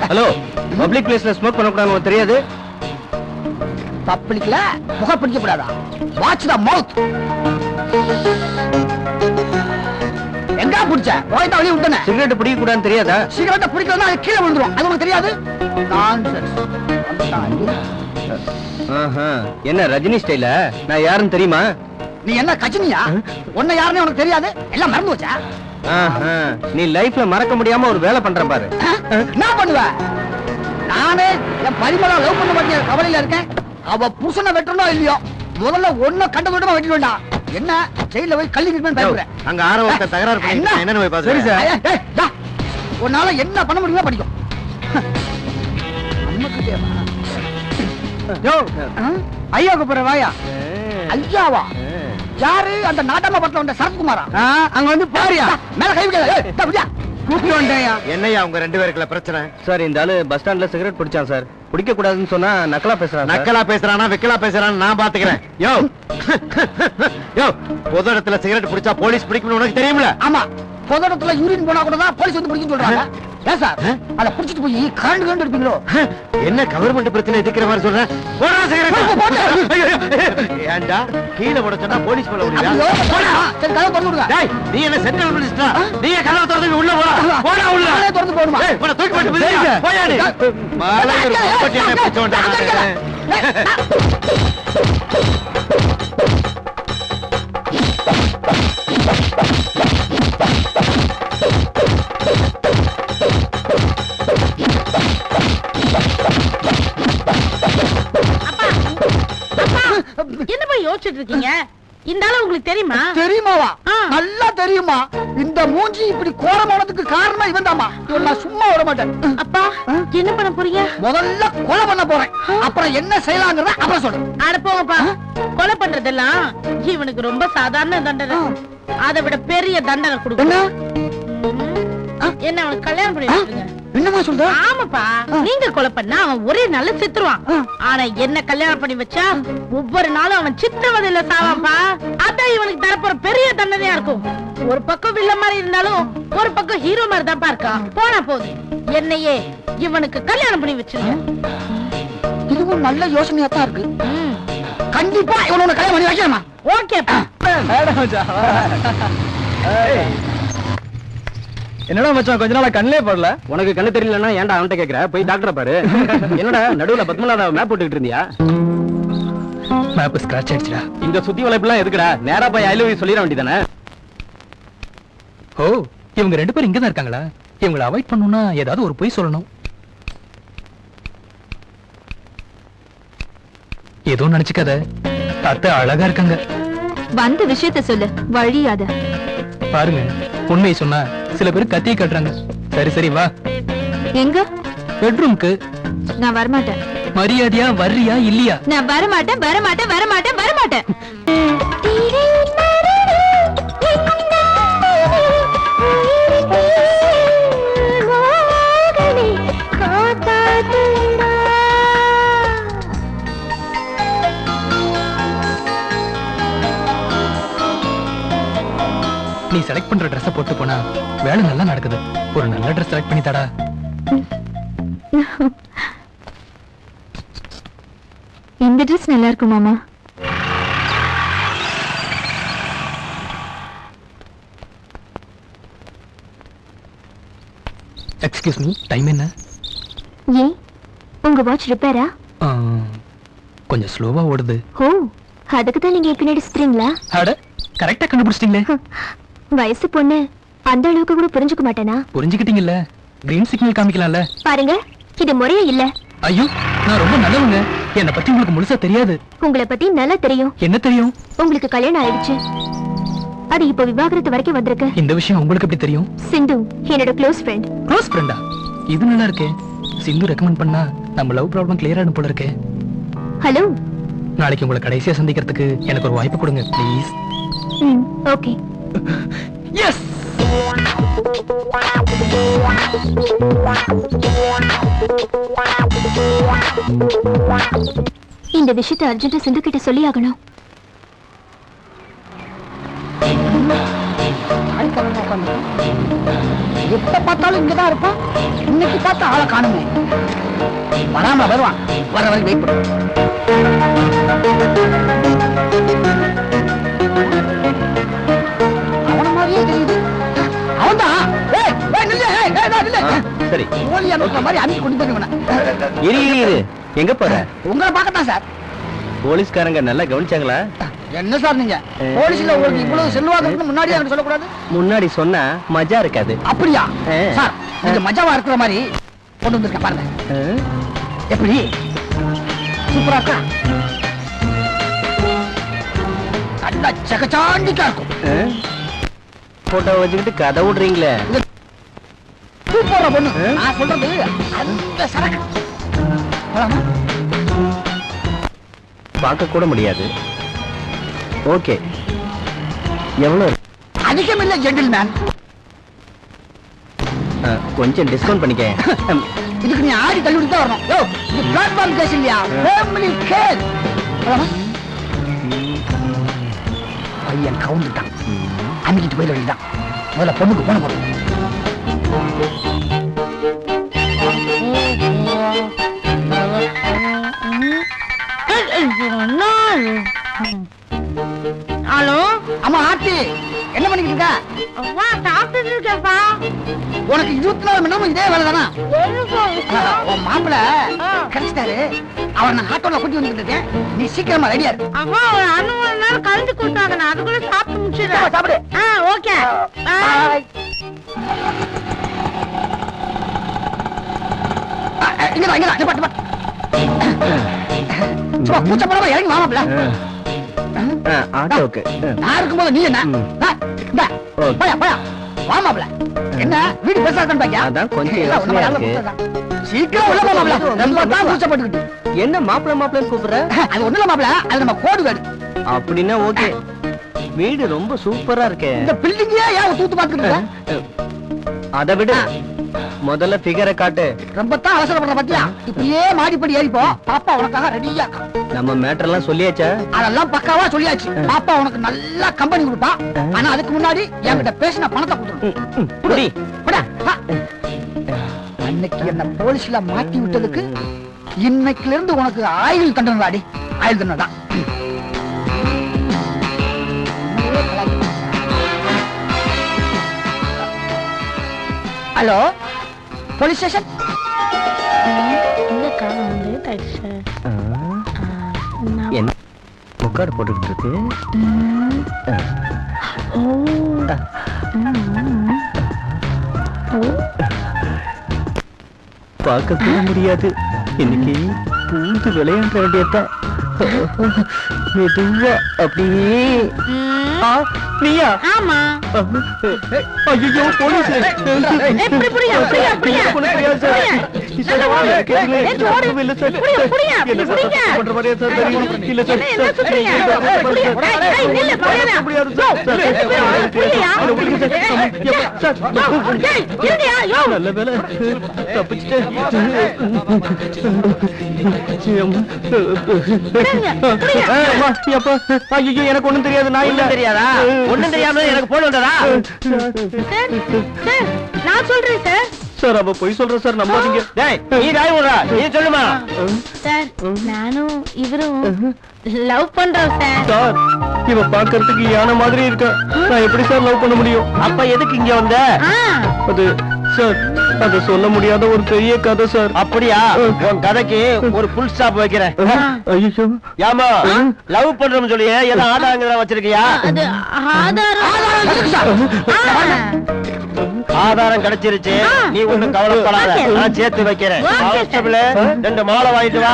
ஹலோ, பப்ளிக் பிளேஸ்ல ஸ்மோக் பண்ணக்கூடாது தெரியாது? பப்ளிக்ல புகை பிடிக்க கூடாதா? வாட்ச் த மவுத். எங்க பிடிச்ச ஓய்தா வழி விட்டனே. சிகரெட் பிடிக்க கூடாதுன்னு தெரியாதா? சிகரெட்டை பிடிக்கலன்னா அது கீழே விழுந்துரும். அது உனக்கு தெரியாது? நான்சென்ஸ். என்ன ரஜினி ஸ்டைல? நான் யாருன்னு தெரியுமா? நீ என்ன கஜினியா? உன்னை யாருன்னு உனக்கு தெரியாது? எல்லாம் மறந்து வச்சா? நீ லைஃப்ல மறக்க முடியாம ஒரு வேலை பண்ற பாரு. என்ன பண்ணுவ? நானே என் பரிமளா லவ் பண்ண மாட்டேன் கவலையில இருக்கேன். அவ புருஷனை வெட்டணும் இல்லையோ முதல்ல ஒன்ன கண்ட விடமா வெட்டி வேண்டாம். என்ன ஜெயில போய் கல்லி நிற்பேன் பயப்படுறேன். அங்க ஆரவத்தை தகராறு பண்ணி என்னன்னு போய் பாத்து. சரி சார், உன்னால என்ன பண்ண முடியுமோ படிக்கும். ஐயாவுக்கு போற வாயா? ஐயாவா? யாரு? அந்த நாட்டாம படத்துல வந்த சரத்குமாரா? அங்க வந்து பாரியா, மேல கை வைக்க. கூப்பிட்டு வந்தேயா? என்னையா உங்க ரெண்டு பேருக்குள்ள பிரச்சனை? சார், இந்த ஆளு பஸ் ஸ்டாண்ட்ல சிகரெட் பிடிச்சான் சார். குடிக்க கூடாதுன்னு சொன்னா நக்கலா பேசுறான். நக்கலா பேசுறானா வெக்கலா பேசுறான்னு நான் பாத்துக்கிறேன். யோ யோ, பொது இடத்துல சிகரெட் பிடிச்சா போலீஸ் பிடிக்கணும்னு உனக்கு தெரியுமில? ஆமா, பொது இடத்துல யூரின் போனா கூட தான் போலீஸ் வந்து பிடிக்கும் சொல்றாங்க. ஏன் சார் அதை பிடிச்சிட்டு போய் கரண்ட் கரண்ட் எடுப்பீங்களோ? என்ன கவர்மெண்ட் பிரச்சனை எதிர்க்கிற மாதிரி சொல்றேன்? ஏண்டா கீழே போட சொன்னா போலீஸ் போல சரி, கதவை திறந்து விடுங்க. நீ என்ன சென்ட்ரல் மினிஸ்டரா? நீ கதவை திறந்து உள்ள போடா உள்ள நானே திறந்து போடுமா? தூக்கி போட்டு போயா நீ மாலை ஒரு பப்பட்டி என்ன பிடிச்சு வந்தானே. என்ன போய் யோசிச்சுட்டு இருக்கீங்க? இந்த ஆளு உங்களுக்கு தெரியுமா? தெரியுமாவா? நல்லா தெரியுமா. இந்த மூஞ்சி இப்படி கோரமானதுக்கு காரணமா இவன் தாமா. நான் சும்மா விட மாட்டேன். அப்பா, என்ன பண்ண போறீங்க? முதல்ல கொலை பண்ண போறேன், அப்புறம் என்ன செய்யலாங்கிறத அப்புறம் சொல்றேன். அட போங்கப்பா. கொலை பண்றதெல்லாம் இவனுக்கு ரொம்ப சாதாரண தண்டனை. அதை விட பெரிய தண்டனை கொடுக்கணும். என்ன அவனுக்கு கல்யாணம் பண்ணி வச்சிருங்க. என்னமா சொல்ற? ஆமாப்பா, நீங்க கொலை பண்ணா அவன் ஒரே நாள்ல செத்துருவான். ஆனா என்ன கல்யாணம் பண்ணி வச்சா ஒவ்வொரு நாளும் அவன் சித்திரவதையில சாவான்பா. அதான் இவனுக்கு தரப்போற பெரிய தண்டனையா இருக்கும். ஒரு பக்கம் வில்ல மாதிரி இருந்தாலும் ஒரு பக்கம் ஹீரோ மாதிரி தான் இருக்கான். போனா போகுது, என்னையே இவனுக்கு கல்யாணம் பண்ணி வச்சிருங்க. இதுவும் நல்ல யோசனையா தான் இருக்கு. கண்டிப்பா இவனோட கல்யாணம் பண்ணி வைக்கணுமா? ஓகேப்பா. என்னடா மச்சான், கொஞ்ச நாளா கண்ணே படல. உனக்கு கண்ணு தெரியலன்னா ஏன்டா அவன்கிட்ட கேக்குற? போய் டாக்டரை பாரு. என்னடா நடுவுல பத்மநாத மேப் போட்டுக்கிட்டு இருந்தியா? மேப் ஸ்கிராட்ச் ஆயிடுச்சுடா. இந்த சுத்தி வளைப்புலாம் எதுக்குடா? நேரா போய் ஐ லவ் யூ சொல்லிட வேண்டியதானே? ஓ, இவங்க ரெண்டு பேரும் இங்கதான் இருக்காங்களா? இவங்களை அவாய்ட் பண்ணணும்னா ஏதாவது ஒரு பொய் சொல்லணும். ஏதோ நினைச்சுக்காத, அத்தை அழகா இருக்காங்க. வந்த விஷயத்த சொல்லு, வழியாத. பாருங்க, உண்மையை சொன்னா சில பேர் கத்தியை கட்டுறாங்க. சரி சரி வா. எங்க? பெட்ரூம்க்கு. நான் வரமாட்டேன். மரியாதையா வர்றியா இல்லையா? நான் வரமாட்டேன் வரமாட்டேன் வரமாட்டேன் வரமாட்டேன். நீ செலக்ட் பண்ற ட்ரெஸ் போட்டு போனா வேலை நல்லா நடக்குது. ஒரு நல்ல ட்ரெஸ் செலக்ட் பண்ணி தாடா. இந்த ட்ரெஸ் நல்லா இருக்கும் மாமா. எக்ஸ்கியூஸ் மீ, டைம் என்ன? ஏன் உங்க வாட்ச் ரிப்பேரா? கொஞ்சம் ஸ்லோவா ஓடுது. ஓ, அதுக்கு தான் நீங்க பின்னாடி சுத்துறீங்களா? அட, கரெக்டா கண்டுபிடிச்சிட்டீங்களே. வயசு பொண்ணு அந்த அளவுக்கு கூட புரிஞ்சுக்க மாட்டேனா? புரிஞ்சுக்கிட்டீங்கல்ல, கிரீன் சிக்னல் காமிக்கலாம்ல. பாருங்க, இது முறையே இல்ல. ஐயோ, நான் ரொம்ப நல்லவங்க. என்னை பத்தி உங்களுக்கு முழுசா தெரியாது. உங்களை பத்தி நல்லா தெரியும். என்ன தெரியும்? உங்களுக்கு கல்யாணம் ஆயிடுச்சு. அது இப்ப விவாகரத்து வரைக்கும் வந்திருக்கு. இந்த விஷயம் உங்களுக்கு எப்படி தெரியும்? சிந்து என்னோட க்ளோஸ் ஃப்ரெண்ட். க்ளோஸ் ஃப்ரெண்டா? இது நல்லா இருக்கே. சிந்து ரெக்கமெண்ட் பண்ணா நம்ம லவ் ப்ராப்ளம் கிளியர் ஆகும் போல இருக்கே. ஹலோ, நாளைக்கு உங்களை கடைசியா சந்திக்கிறதுக்கு எனக்கு ஒரு வாய்ப்பு கொடுங்க ப்ளீஸ். ஓகே. எஸ். இந்த விஷயத்தை அர்ஜென்ட்டா சிந்து கிட்ட சொல்லி ஆகணும். எப்ப பார்த்தாலும் இங்கதான் இருப்பான். இன்னைக்கு பார்த்தா ஆளை காணுமே. வராம வருவான். வர வரை வெயிட் பண்ணு. அவன மாதிரியே தெரியுது. அவன்தான். ஏய், ஏய், நில்லு. ஏய், ஏய், நில்லு. சரி, போலியா நோக்கிற மாதிரி அனுப்பி கொண்டு போயிருவன. இரு. எங்க போற? உங்களை பார்க்கத்தான் சார். போலீஸ்காரங்க நல்லா கவனிச்சாங்களா? என்ன சார் நீங்க போலீஸ்ல உங்களுக்கு இவ்வளவு செல்வாக்கு முன்னாடியே எனக்கு சொல்லக்கூடாது? முன்னாடி சொன்னா மஜா இருக்காது. அப்படியா சார்? நீங்க மஜாவா இருக்கிற மாதிரி கொண்டு வந்திருக்க பாருங்க. எப்படி சூப்பரா இருக்கா? நல்லா சகச்சாண்டிக்கா இருக்கும். போட்டோ வச்சுக்கிட்டு கதை விடுறீங்களே. போற பொண்ணு நான் சொல்றது அந்த சரக்கு. பார்க்க கூட முடியாது. ஓகே, எவ்வளவு? அதிகம் இல்ல ஜென்டில்மேன். கொஞ்சம் டிஸ்கவுண்ட் பண்ணிக்க. இதுக்கு நீ ஆடி தள்ளி தான் வரணும். யோ, இது பிளாட்ஃபார்ம் கேஸ் இல்லையா? Family case. பையன் கவுந்துட்டான். அன்னைக்கு போயிட வேண்டியதான். முதல்ல பொண்ணுக்கு போன போடும். ஹலோ, அம்மா ஆர்த்தி, என்ன பண்ணிக்கிட்டு இருக்க? அம்மா சாப்பிட்டு இருக்கேன்ப்பா. உனக்கு 24 மணி நேரம் இதே வேலை தானா? உன் மாப்பிள்ள கிடைச்சிட்டாரு. அவரை நான் ஆட்டோல கூட்டி வந்துட்டு இருக்கேன். நீ சீக்கிரமா ரெடியா இரு. அம்மா ஒரு 6 மணி நேரம் கழிஞ்சு கொடுத்தாங்க. நான் அதுக்குள்ள சாப்பிட்டு முடிச்சிடுறேன். சாப்பிடு. ஓகே. இங்கதான் நிப்பாட்டு. சும்மா பூச்ச போடாம இறங்கி மாமாப்ல. ஆட்டோக்கு நான் இருக்கும்போது நீ என்ன? போயா வாமாப்ல. என்ன வீடு பெருசா இருக்கான்னு பாக்கியா? அதான் கொஞ்சம் யோசனையா இருக்கு. சீக்கிரம் உள்ள மாமாப்ல. ரொம்ப தான் பூச்ச போட்டுக்கிட்டு. என்ன மாப்பிள்ளன்னு கூப்பிடுற? அது ஒண்ணு இல்ல மாப்ள, அது நம்ம கோடு வீடு. அப்படின்னா ஓகே. வீடு ரொம்ப சூப்பரா இருக்கே. இந்த பில்டிங்கே ஏன் தூத்து பாத்துக்கிட்டு இருக்க? அதை விடு, முதல்ல ஃபிகரை காட்டு. ரொம்ப தான் அவசரப்படுற பத்தியா? இப்படியே மாடிப்படி ஏறிப்போ. பாப்பா உனக்காக ரெடியா இருக்கா. நம்ம மேட்டர் எல்லாம் சொல்லியாச்சா? அதெல்லாம் பக்காவா சொல்லியாச்சு. பாப்பா உனக்கு நல்லா கம்பெனி கொடுப்பா. ஆனா அதுக்கு முன்னாடி என்கிட்ட பேசின பணத்தை கொடுத்துரு. அன்னைக்கு என்ன போலீஸ்ல மாட்டி விட்டதுக்கு இன்னைக்குல இருந்து உனக்கு ஆயுள் தண்டனை அடி. ஆயுள் தண்டனை தான். Hello, police station. என்ன முக்காடு போட்டுக்கிட்டு இருக்கு? பார்க்க முடியாது. இன்னைக்கு பூந்து விளையாட வேண்டியதான். மெதுவா அப்படியே. நீயா? ஆமா. ஐயோ, போலீஸ். நல்ல வேலை தப்பிச்சுட்டேன். எனக்கு ஒண்ணும் தெரியாது. நான் இல்ல. தெரியாதா? ஒண்ணும் தெரியாம எனக்கு போன் வந்ததா? நான் சொல்றேன் சார். சார், அவ போய் சொல்ற சார், நம்பாதீங்க. டேய், நீ டாய் விடுறா. நீ சொல்லுமா? சார், நானும் இவரும் லவ் பண்றோம் சார். சார், இவ பாக்குறதுக்கு யானை மாதிரி இருக்கா. நான் எப்படி சார் லவ் பண்ண முடியும்? அப்ப எதுக்கு இங்க வந்த? அது சார் அது சொல்ல முடியாத ஒரு பெரிய கதை சார். அப்படியா? உன் கதைக்கு ஒரு புல் ஸ்டாப் வைக்கிறேன். ஐயோ, ஏமா லவ் பண்றோம்னு சொல்லி ஏதோ ஆதாரங்கள் வச்சிருக்கியா? அது ஆதாரம் கிடைச்சிருச்சு, நீ ஒண்ணும் கவலைப்படாத, நான் சேர்த்து வைக்கிறேன். கான்ஸ்டபிள் 2 மாலை வாங்கிட்டு வா.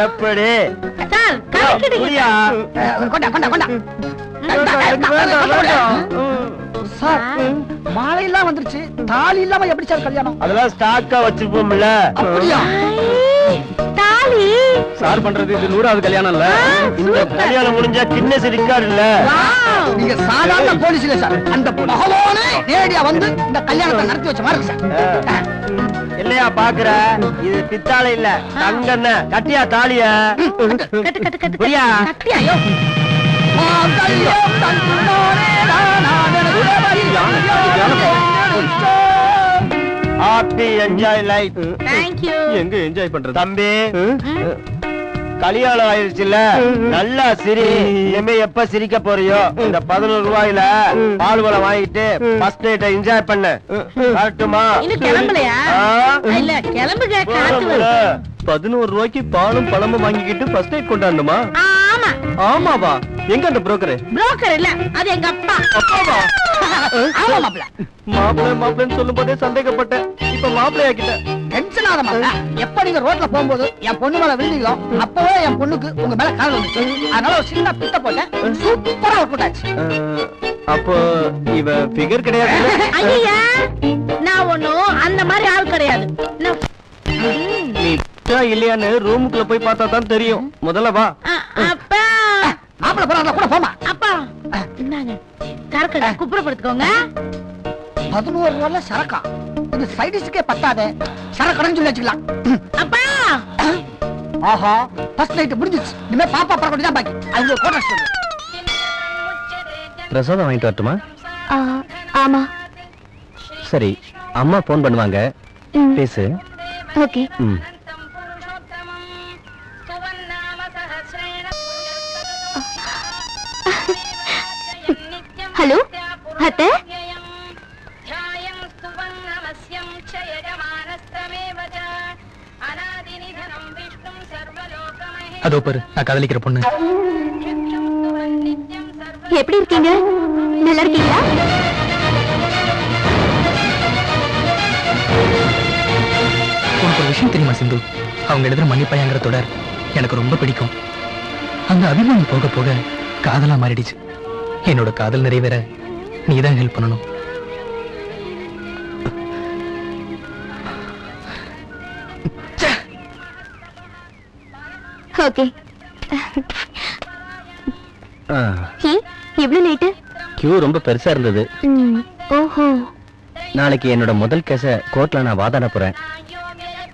எப்படி சார் கணக்கிடுங்க. புரியா? கொண்டா கொண்டா கொண்டா சார், மாலை எல்லாம் வந்துருச்சு, தாலி இல்லாம எப்படி சார் கல்யாணம்? அதெல்லாம் ஸ்டாக்கா வச்சிருப்போம்ல. அப்படியா? தாலி சார் பண்றது இது 100வது கல்யாணம் இல்ல. இந்த கல்யாணம் முடிஞ்சா கின்னஸ் ரெக்கார்ட் இல்ல. நீங்க சாதாரண போலீஸ் இல்ல சார், அந்த பகவானே நேரடியா வந்து இந்த கல்யாணத்தை நடத்தி வச்ச மாதிரி சார். இல்லையா பாக்குற, இது பித்தாளை இல்ல தங்கண்ண. கட்டியா தாலிய? கட்டு கட்டு கட்டு புரியா? கட்டியாயோ? Happy enjoy life. Thank you. எங்க என்ஜாய் பண்றது தம்பி, கல்யாணம் ஆயிடுச்சுல்ல, நல்லா சிரி. இனிமே எப்ப சிரிக்க போறியோ இந்த 11 ரூபாயில பால் பழம் வாங்கிட்டு ஃபர்ஸ்ட் நைட்டை என்ஜாய் பண்ணு. வரட்டுமா? இன்னும் கிளம்பலையா? இல்ல கிளம்புங்க, காத்து வருது. 11 ரூபாய்க்கு பாலும் பழமும் வாங்கிக்கிட்டு ஃபர்ஸ்ட் நைட் கொண்டாடணுமா? ஆமா, ஆமாவா? எங்க அந்த புரோக்கர்? புரோக்கர் இல்ல, அது எங்க அப்பா. அப்பாவா? ஆமா மாப்பிள்ள, மாப்பிள்ளை மாப்பிள்ளைன்னு சொல்லும் போதே சந்தேகப்பட்டேன், இப்ப மாப்பிள்ளை ஆக்கிட்டேன். டென்ஷன் ஆகாத மாப்பிள்ள. எப்ப நீங்க ரோட்ல போகும்போது என் பொண்ணு மேல விழுந்தீங்களோ அப்பவே என் பொண்ணுக்கு உங்க மேல காதல் வந்துச்சு. அதனால ஒரு சின்ன பிட்ட போட்டேன், சூப்பரா ஒர்க் அவுட் ஆச்சு. அப்போ இவ ஃபிகர் கிடையாது. ஐயா, நான் ஒண்ணும் அந்த மாதிரி ஆள் கிடையாது. நான் நீ இல்லையான்னு ரூமுக்குள்ள போய் பார்த்தா தான் தெரியும். முதல்ல வா. அப்பா மாப்பிள்ள போறாங்க கூட போமா. அப்பா என்னங்க கரக்கடை குப்புறப்படுத்துக்கோங்க. 11 ரூபாய்ல சரக்கா, இது சைடிஸ்க்கே பத்தாதே, சரக்கடைன்னு சொல்லி வச்சுக்கலாம். அப்பா ஆஹா, ஃபர்ஸ்ட் நைட் முடிஞ்சிச்சு, இனிமே பாப்பா பறக்கடி தான் பாக்கி. அவங்க கோட்டா சொல்லு. பிரசாதம் வாங்கிட்டு வரட்டுமா? ஆமா. சரி, அம்மா போன் பண்ணுவாங்க, பேசு. ஓகே. ஹலோ அத்தை, அதோ பாரு, நான் காதலிக்கிற பொண்ணு. எப்படி இருக்கீங்க? நல்லா இருக்கீங்களா? உனக்கு ஒரு விஷயம் தெரியுமா சிந்து? அவங்க எழுதுற மன்னிப்பாயங்கிற தொடர் எனக்கு ரொம்ப பிடிக்கும். அந்த அபிமானம் போக போக காதலா மாறிடுச்சு. என்னோட காதல் நிறைவேற நீதான் ஹெல்ப் பண்ணணும். ஓகே. எவ்வளவு லேட்டு? கியூ ரொம்ப பெருசா இருந்தது. ஓஹோ. நாளைக்கு என்னோட முதல் கேஸ கோர்ட்ல நான் வாதாட போறேன்.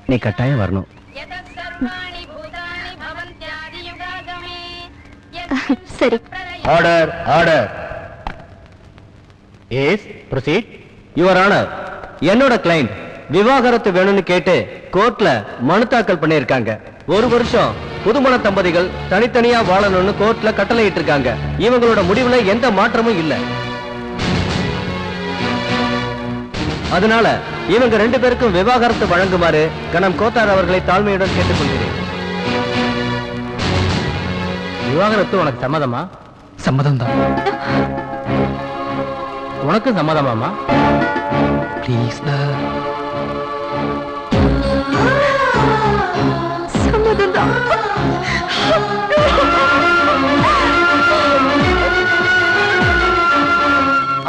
நீ கட்டாயம் வரணும். சரி. Order order. Yes proceed. Your honour, என்னோட கிளைண்ட் விவாகரத்து வேணும்னு கேட்டு கோர்ட்ல மனு தாக்கல் பண்ணிருக்காங்க. 1 வருஷம் புதுமண தம்பதிகள் தனித்தனியா வாழணும்னு கோர்ட்ல கட்டளை இட்டிருக்காங்க. இவங்களோட முடிவுல எந்த மாற்றமும் இல்ல. அதனால இவங்க 2 பேருக்கும் விவாகரத்து வழங்குமாறு கணம் கோத்தார் அவர்களை தாழ்மையுடன் கேட்டுக்கொள்கிறேன். விவாகரத்து உனக்கு சம்மதமா? சம்மதம் தான். உனக்கு சம்மதமாமா? ப்ளீஸ் சம்மதம் தான்.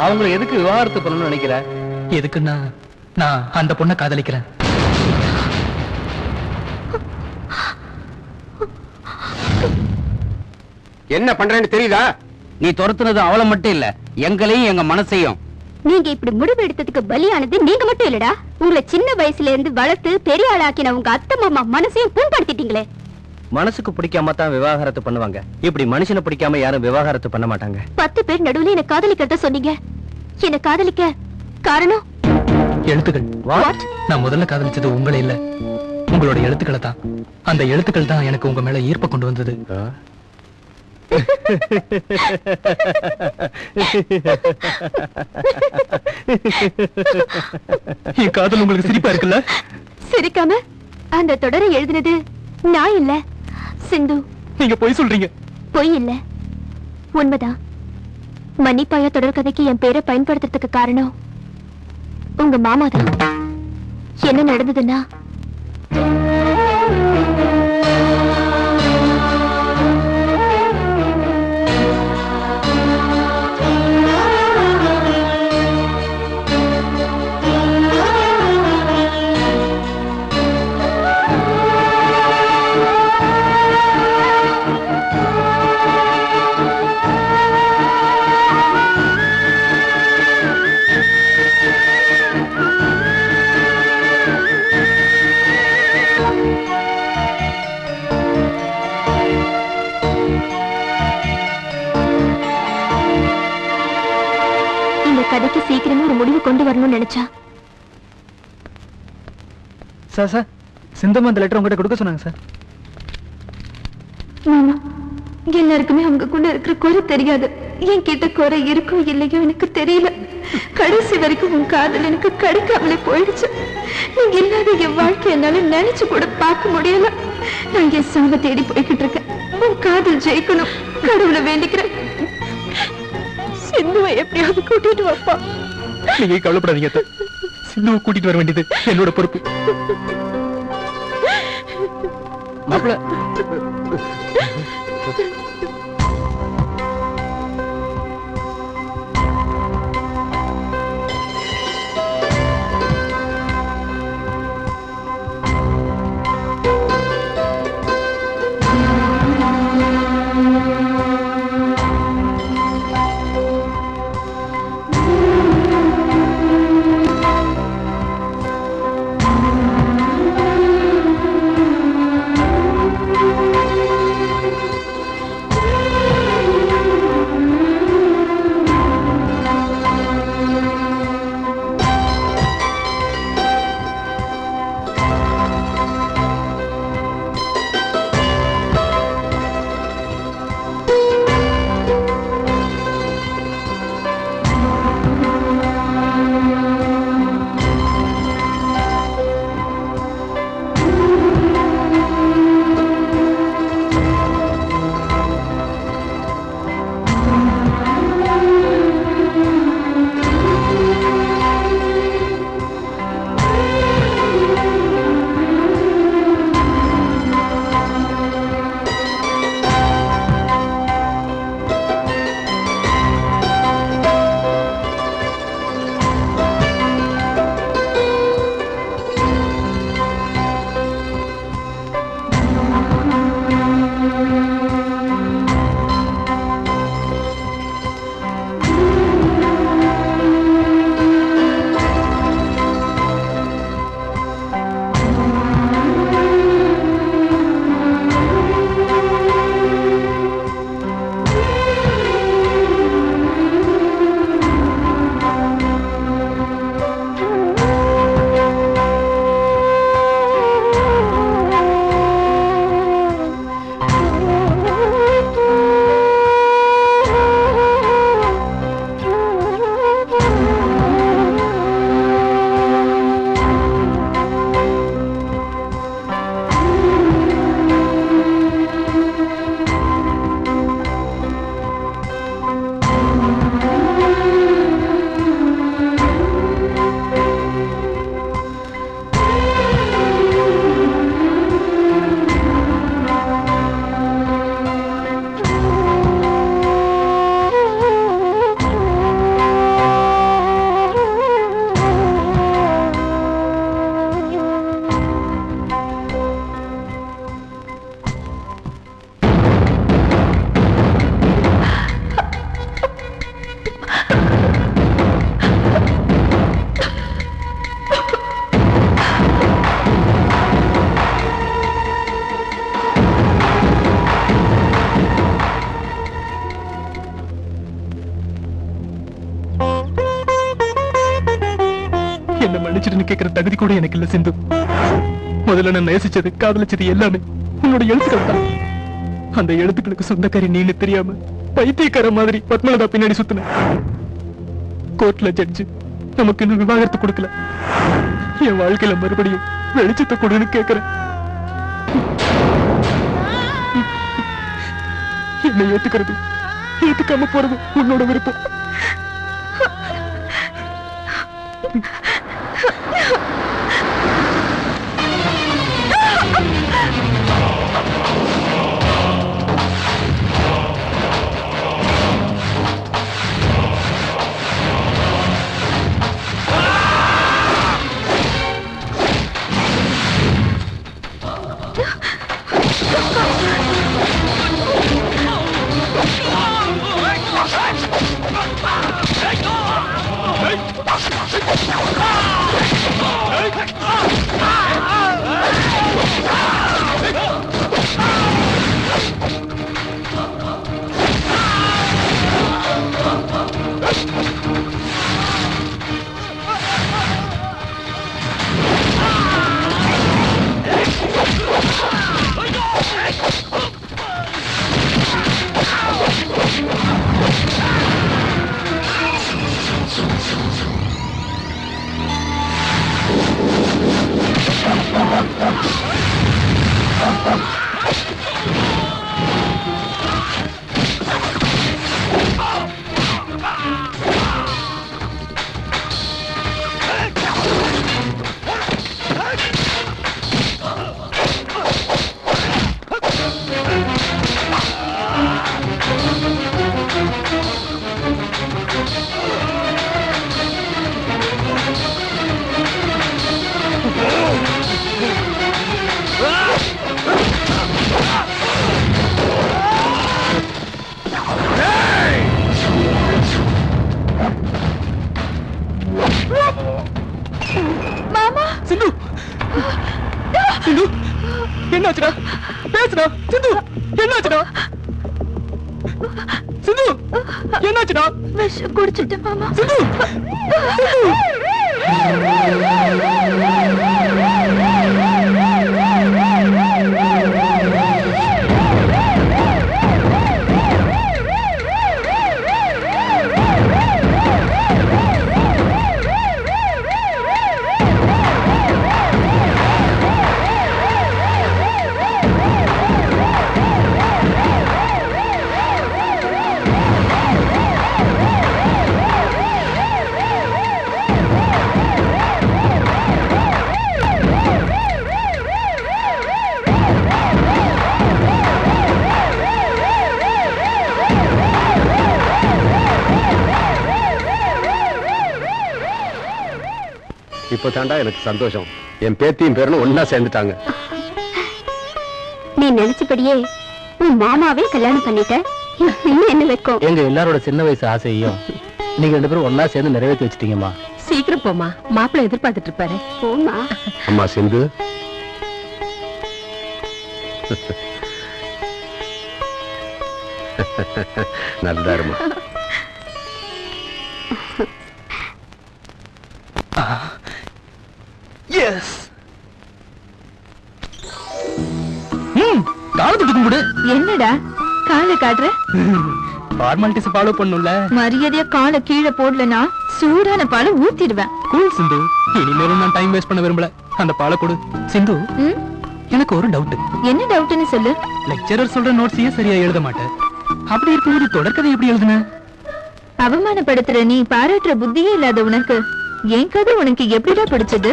அவங்களை எதுக்கு விவாகரத்து பண்ணணும்னு நினைக்கிற? எதுக்குன்னா நான் அந்த பொண்ணை காதலிக்கிறேன். என்ன பண்றேன்னு தெரியுதா? நீ துரத்துனது அவளை மட்டும் இல்ல, எங்களையும் எங்க மனசையும். நீங்க இப்படி முடிவு எடுத்ததுக்கு பலியானது நீங்க மட்டும் இல்லடா. உங்களை சின்ன வயசுல இருந்து வளர்த்து பெரிய ஆளாக்கின உங்க அத்தை மாமா மனசையும் புண்படுத்திட்டீங்களே. மனசுக்கு பிடிக்காம தான் விவாகரத்து பண்ணுவாங்க. இப்படி மனுஷனை பிடிக்காம யாரும் விவாகரத்து பண்ண மாட்டாங்க. 10 பேர் நடுவுல என்ன காதலிக்கிறத சொன்னீங்க. என்ன காதலிக்க காரணம்? எழுத்துக்கள். நான் முதல்ல காதலிச்சது உங்களை இல்ல, உங்களோட எழுத்துக்களை தான். அந்த எழுத்துக்கள் தான் எனக்கு உங்க மேல ஈர்ப்ப கொண்டு வந்தது. என் காதல் உங்களுக்கு சிரிப்பா இருக்குல்ல? சிரிக்காம அந்த தொடரை எழுதினது நான் இல்ல, சிந்து. நீங்க பொய் சொல்றீங்க. பொய் இல்ல, உண்மைதான். மன்னிப்பாயா தொடர்கதைக்கு என் பேரை பயன்படுத்துறதுக்கு காரணம் உங்க மாமா தான். என்ன நடந்ததுன்னா, கதைக்கு சீக்கிரமே ஒரு முடிவு கொண்டு வரணும்னு நினைச்சா. சார் சிந்தம்மா அந்த லெட்டர் உங்ககிட்ட கொடுக்க சொன்னாங்க சார். மாமா, எல்லாருக்குமே அவங்கக்குள்ள இருக்கிற குறை தெரியாது. என் கிட்ட குறை இருக்கோ இல்லையோ எனக்கு தெரியல. கடைசி வரைக்கும் உன் காதல் எனக்கு கிடைக்காமலே போயிடுச்சு. நீங்க இல்லாத என் வாழ்க்கை என்னால நினைச்சு கூட பார்க்க முடியல. நான் என் சாவை தேடி போய்கிட்டு இருக்கேன். உன் காதல் ஜெயிக்கணும், கடவுளை வேண்டிக்கிறேன். சிந்துவை எப்படியாவது கூட்டிட்டு வாப்பா. நீங்க கவலைப்படாதீங்க. சிந்துவை கூட்டிட்டு வர வேண்டியது என்னோட பொறுப்பு. மாப்பிள்ள, என்ன மன்னிச்சிட்டு கேட்கிற தகுதி கூட எனக்கு இல்ல சிந்து. முதல்ல நான் நேசிச்சது, காதலிச்சது எல்லாமே உன்னோட எழுத்துக்கள் தான். அந்த எழுத்துக்களுக்கு சொந்தக்காரி நீன்னு தெரியாம பைத்தியக்கார மாதிரி பத்மலதா பின்னாடி சுத்தின. கோர்ட்ல ஜட்ஜு நமக்கு இன்னும் விவாகரத்து கொடுக்கல. என் வாழ்க்கையில மறுபடியும் வெளிச்சத்தை கொடுன்னு கேக்குறேன். என்னை ஏத்துக்கிறது ஏத்துக்காம போறது உன்னோட விருப்பம். சிந்து சிந்து என்னாச்சுடா? பேசுடா சிந்து, என்னாச்சுடா? சிந்து என்னாச்சுடா? விஷம் குடிச்சிட்டேன் மாமா. சிந்து இப்ப தாண்டா எனக்கு சந்தோஷம். என் பேத்தியும் பேரனும் ஒன்னா சேர்ந்துட்டாங்க. நீ நினைச்சபடியே உன் மாமாவே கல்யாணம் பண்ணிட்ட. இன்னும் என்ன வைக்கும்? எங்க எல்லாரோட சின்ன வயசு ஆசையையும் நீங்க 2 பேரும் ஒன்னா சேர்ந்து நிறைவேற்றி வச்சிட்டீங்கம்மா. சீக்கிரம் போமா, மாப்பிள்ளை எதிர்பார்த்துட்டு இருப்பாரு. போமா. அம்மா சிந்து, நல்லா இருமா. எஸ் காலத்துக்கு கும்பிடு. என்னடா காலை காட்டுற? ஃபார்மாலிட்டிஸ் ஃபாலோ பண்ணும்ல. மரியாதையா காலை கீழே போடலனா சூடான பாலை ஊத்திடுவேன். கூல் சிந்து, இனிமேலும் நான் டைம் வேஸ்ட் பண்ண விரும்பல. அந்த பாலை கொடு. சிந்து, எனக்கு ஒரு டவுட். என்ன டவுட்னு சொல்லு. லெக்சரர் சொல்ற நோட்ஸையே சரியா எழுத மாட்டேன். அப்படி இருக்கும்போது தொடர்கதை எப்படி எழுதுன? அவமானப்படுத்துற நீ பாராட்டுற புத்தியே இல்லாத உனக்கு என் கதை உனக்கு எப்படிடா பிடிச்சது?